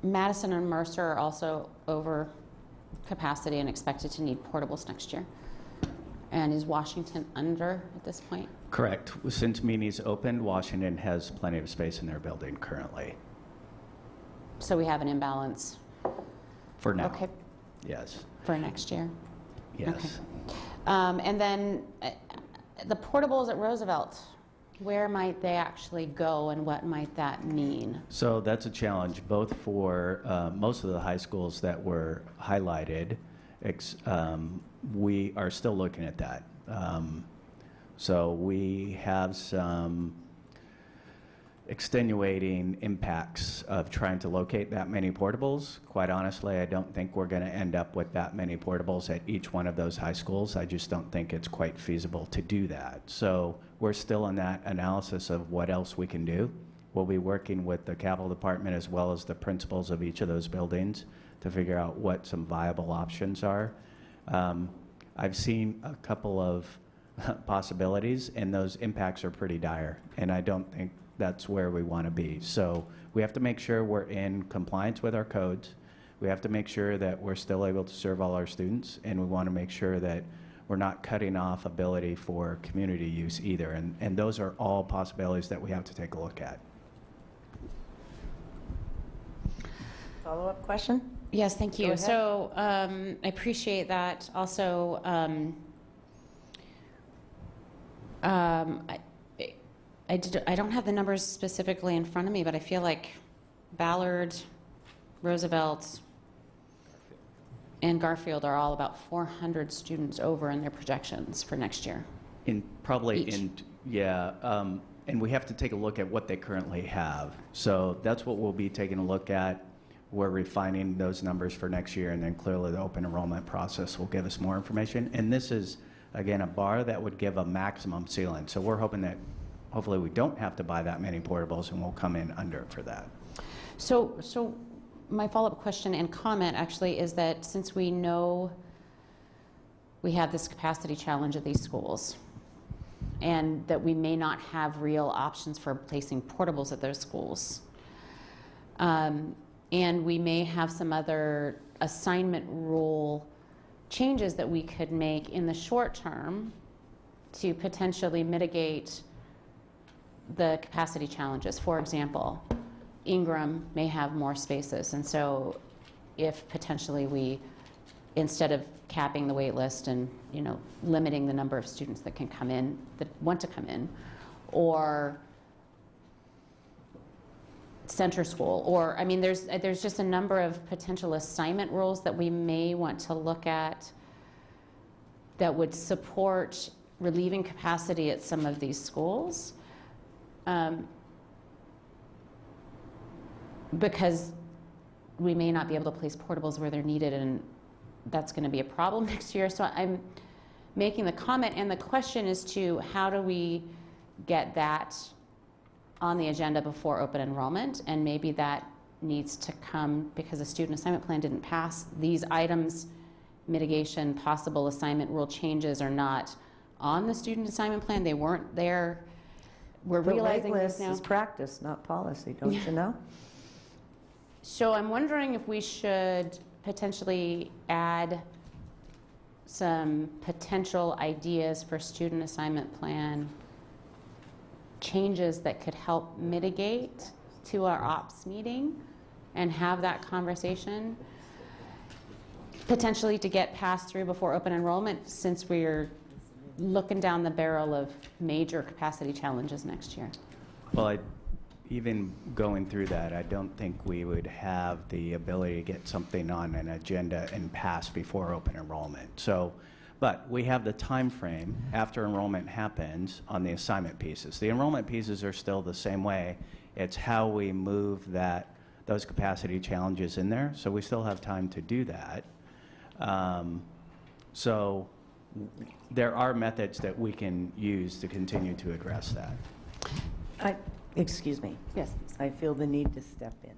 Madison and Mercer are also over capacity and expected to need portables next year. And is Washington under at this point? Correct. Since Meany's opened, Washington has plenty of space in their building currently. So we have an imbalance. For now. Okay. Yes. For next year. Yes. Okay. And then the portables at Roosevelt, where might they actually go, and what might that mean? So that's a challenge both for most of the high schools that were highlighted. We are still looking at that. So we have some extenuating impacts of trying to locate that many portables. Quite honestly, I don't think we're going to end up with that many portables at each one of those high schools. I just don't think it's quite feasible to do that. So we're still in that analysis of what else we can do. We'll be working with the capital department as well as the principals of each of those buildings to figure out what some viable options are. I've seen a couple of possibilities, and those impacts are pretty dire, and I don't think that's where we want to be. So we have to make sure we're in compliance with our codes. We have to make sure that we're still able to serve all our students, and we want to make sure that we're not cutting off ability for community use either. And those are all possibilities that we have to take a look at. Follow-up question? Yes, thank you. Go ahead. So I appreciate that. Also, I don't have the numbers specifically in front of me, but I feel like Ballard, Roosevelt, and Garfield are all about 400 students over in their projections for next year. And we have to take a look at what they currently have. So that's what we'll be taking a look at. We're refining those numbers for next year, and then clearly the open enrollment process will give us more information. And this is, again, a bar that would give a maximum ceiling. So we're hoping that hopefully we don't have to buy that many portables, and we'll come in under for that. So my follow-up question and comment actually is that since we know we have this capacity challenge at these schools, and that we may not have real options for placing portables at those schools, and we may have some other assignment rule changes that we could make in the short term to potentially mitigate the capacity challenges. For example, Ingram may have more spaces, and so if potentially we, instead of capping the wait list and limiting the number of students that can come in, that want to come in, or center school, or I mean there's just a number of potential assignment rules that we may want to look at that would support relieving capacity at some of these schools. Because we may not be able to place portables where they're needed, and that's going to be a problem next year. So I'm making the comment, and the question is to how do we get that on the agenda before open enrollment? And maybe that needs to come because the student assignment plan didn't pass. These items, mitigation, possible assignment rule changes, are not on the student assignment plan. They weren't there. We're realizing this now. Wait list is practice, not policy, don't you know? So I'm wondering if we should potentially add some potential ideas for student assignment plan changes that could help mitigate to our ops meeting and have that conversation, potentially to get passed through before open enrollment, since we're looking down the barrel of major capacity challenges next year. Well, even going through that, I don't think we would have the ability to get something on an agenda and pass before open enrollment. So, but we have the time frame after enrollment happens on the assignment pieces. The enrollment pieces are still the same way. It's how we move those capacity challenges in there. So we still have time to do that. So there are methods that we can use to continue to address that. Excuse me. Yes. I feel the need to step in.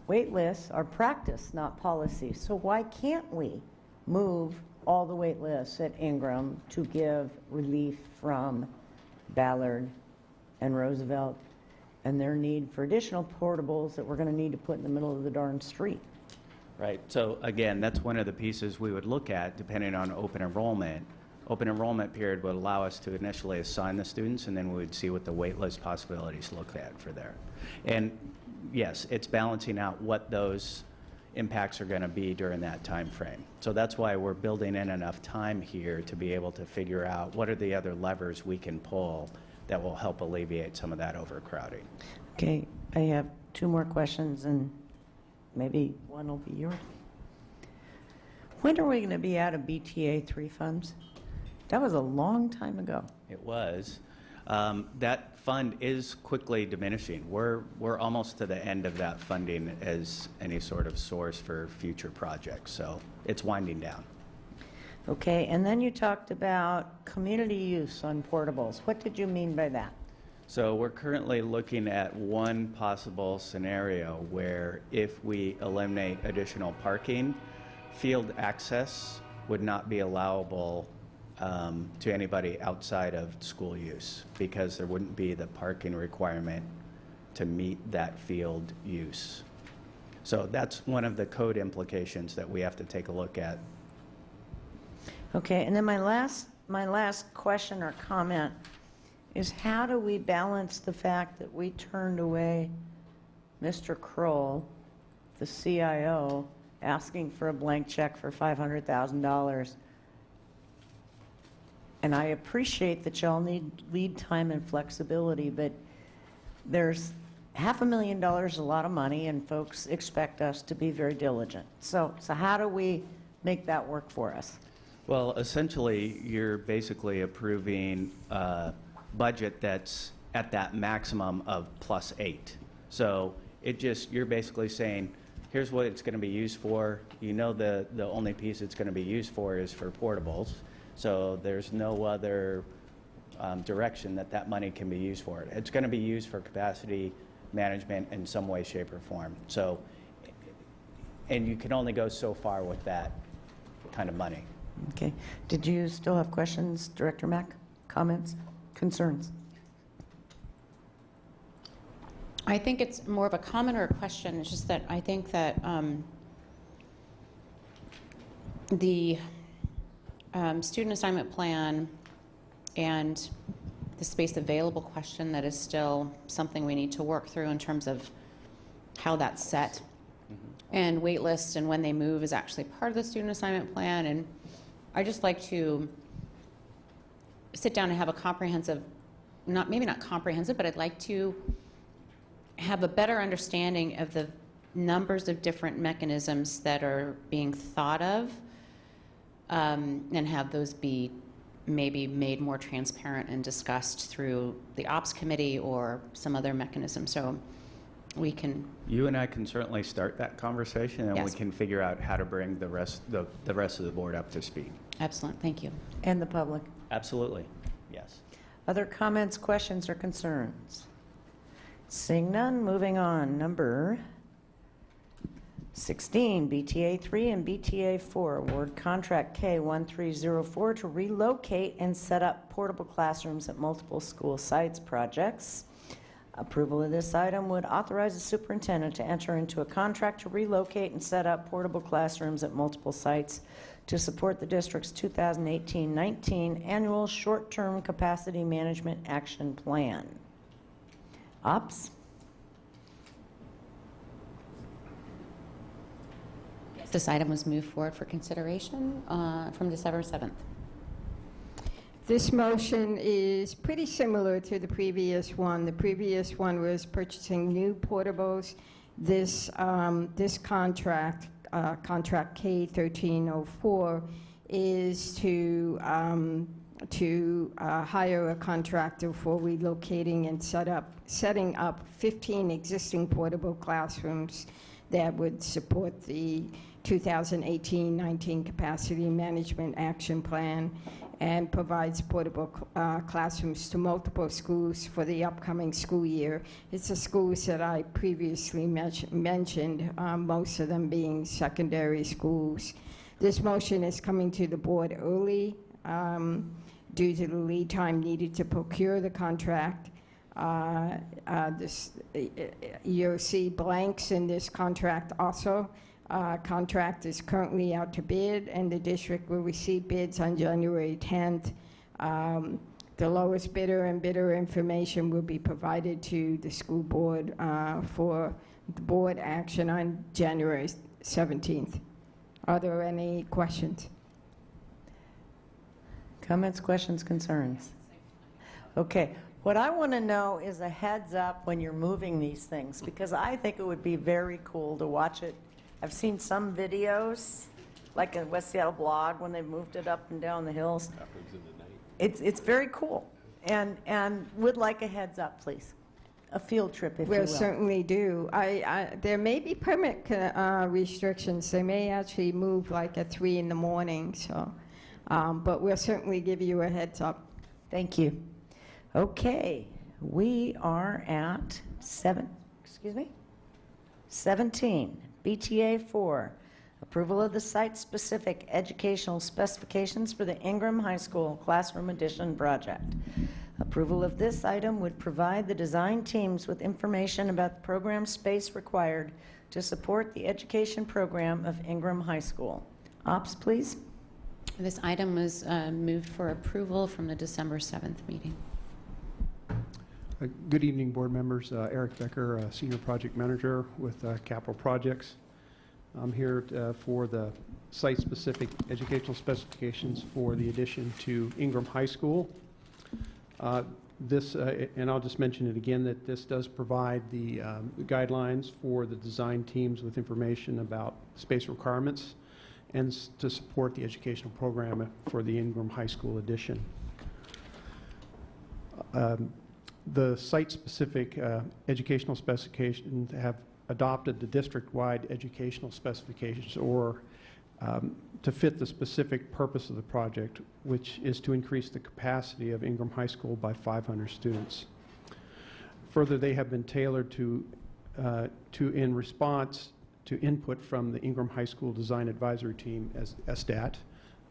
Wait lists are practice, not policy. So why can't we move all the wait lists at Ingram to give relief from Ballard and Roosevelt and their need for additional portables that we're going to need to put in the middle of the darn street? Right. So again, that's one of the pieces we would look at depending on open enrollment. Open enrollment period would allow us to initially assign the students, and then we would see what the wait list possibilities look at for there. And yes, it's balancing out what those impacts are going to be during that time frame. So that's why we're building in enough time here to be able to figure out what are the other levers we can pull that will help alleviate some of that overcrowding. Okay, I have two more questions, and maybe one will be yours. When are we going to be out of BTA 3 funds? That was a long time ago. It was. That fund is quickly diminishing. We're almost to the end of that funding as any sort of source for future projects, so it's winding down. Okay, and then you talked about community use on portables. What did you mean by that? So we're currently looking at one possible scenario where if we eliminate additional parking, field access would not be allowable to anybody outside of school use, because there wouldn't be the parking requirement to meet that field use. So that's one of the code implications that we have to take a look at. Okay, and then my last question or comment is, how do we balance the fact that we turned away Mr. Kroll, the CIO, asking for a blank check for $500,000? And I appreciate that y'all need lead time and flexibility, but there's $500,000 a lot of money, and folks expect us to be very diligent. So how do we make that work for us? Well, essentially, you're basically approving a budget that's at that maximum of +8. So you're basically saying, here's what it's going to be used for. You know the only piece it's going to be used for is for portables. So there's no other direction that money can be used for. It's going to be used for capacity management in some way, shape, or form. So, and you can only go so far with that kind of money. Okay. Did you still have questions, Director Mack? Comments? Concerns? I think it's more of a comment or a question. It's just that I think that the student assignment plan and the space available question, that is still something we need to work through in terms of how that's set. And wait lists and when they move is actually part of the student assignment plan. And I just like to sit down and have a comprehensive, maybe not comprehensive, but I'd like to have a better understanding of the numbers of different mechanisms that are being thought of and have those be maybe made more transparent and discussed through the ops committee or some other mechanism. So we can. You and I can certainly start that conversation, and Yes. we can figure out how to bring the rest of the board up to speed. Excellent, thank you. And the public. Absolutely, yes. Other comments, questions, or concerns? Seeing none, moving on. Number 16, BTA 3 and BTA 4, award contract K1304 to relocate and set up portable classrooms at multiple school sites projects. Approval of this item would authorize the superintendent to enter into a contract to relocate and set up portable classrooms at multiple sites to support the district's 2018-19 annual short-term capacity management action plan. Ops? This item was moved forward for consideration from December 7th. This motion is pretty similar to the previous one. The previous one was purchasing new portables. This contract, contract K1304, is to hire a contractor for relocating and setting up 15 existing portable classrooms that would support the 2018-19 Capacity Management Action Plan, and provides portable classrooms to multiple schools for the upcoming school year. It's the schools that I previously mentioned, most of them being secondary schools. This motion is coming to the board early due to the lead time needed to procure the contract. You'll see blanks in this contract also. Contract is currently out to bid, and the district will receive bids on January 10th. The lowest bidder and bidder information will be provided to the school board for the board action on January 17th. Are there any questions? Comments, questions, concerns? Okay. What I want to know is a heads up when you're moving these things, because I think it would be very cool to watch it. I've seen some videos, like in West Seattle Blog, when they moved it up and down the hills. It's very cool, and would like a heads up, please. A field trip, if you will. We'll certainly do. There may be permit restrictions. They may actually move like at 3 in the morning, so, but we'll certainly give you a heads up. Thank you. Okay, we are at 17, BTA 4, approval of the site-specific educational specifications for the Ingram High School Classroom Addition project. Approval of this item would provide the design teams with information about the program space required to support the education program of Ingram High School. Ops, please. This item was moved for approval from the December 7th meeting. Good evening, board members. Eric Becker, Senior Project Manager with Capital Projects. I'm here for the site-specific educational specifications for the addition to Ingram High School. And I'll just mention it again, that this does provide the guidelines for the design teams with information about space requirements and to support the educational program for the Ingram High School addition. The site-specific educational specifications have adopted the district-wide educational specifications, or to fit the specific purpose of the project, which is to increase the capacity of Ingram High School by 500 students. Further, they have been tailored to in response to input from the Ingram High School Design Advisory Team, as SDAT.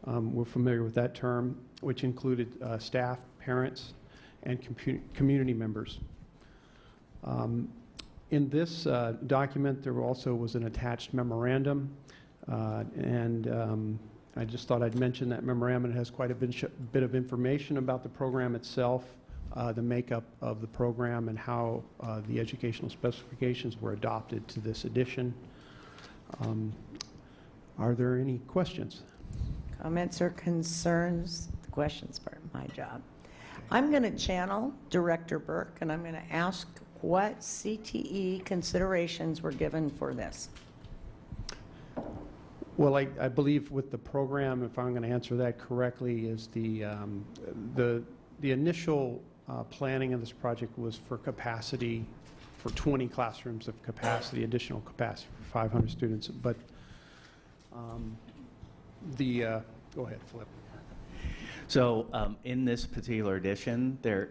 We're familiar with that term, which included staff, parents, and community members. In this document, there also was an attached memorandum, and I just thought I'd mention that memorandum. It has quite a bit of information about the program itself, the makeup of the program, and how the educational specifications were adopted to this edition. Are there any questions? Comments or concerns? The questions part of my job. I'm going to channel Director Burke, and I'm going to ask what CTE considerations were given for this. Well, I believe with the program, if I'm going to answer that correctly, is the initial planning of this project was for capacity, for 20 classrooms of capacity, additional capacity for 500 students. But go ahead, Flip. So in this particular edition, there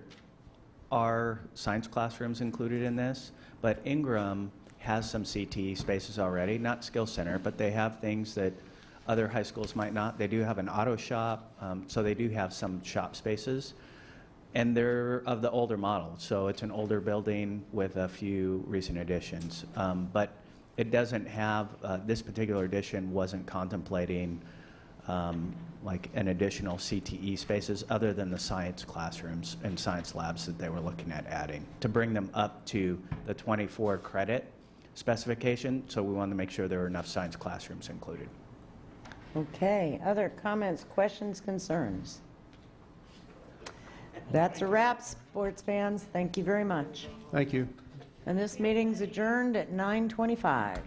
are science classrooms included in this, but Ingram has some CTE spaces already, not Skill Center, but they have things that other high schools might not. They do have an auto shop, so they do have some shop spaces. And they're of the older model, so it's an older building with a few recent additions. But it doesn't have, this particular edition wasn't contemplating like an additional CTE spaces other than the science classrooms and science labs that they were looking at adding to bring them up to the 24 credit specification. So we wanted to make sure there were enough science classrooms included. Okay, other comments, questions, concerns? That's a wrap, sports fans. Thank you very much. Thank you. And this meeting's adjourned at 9:25.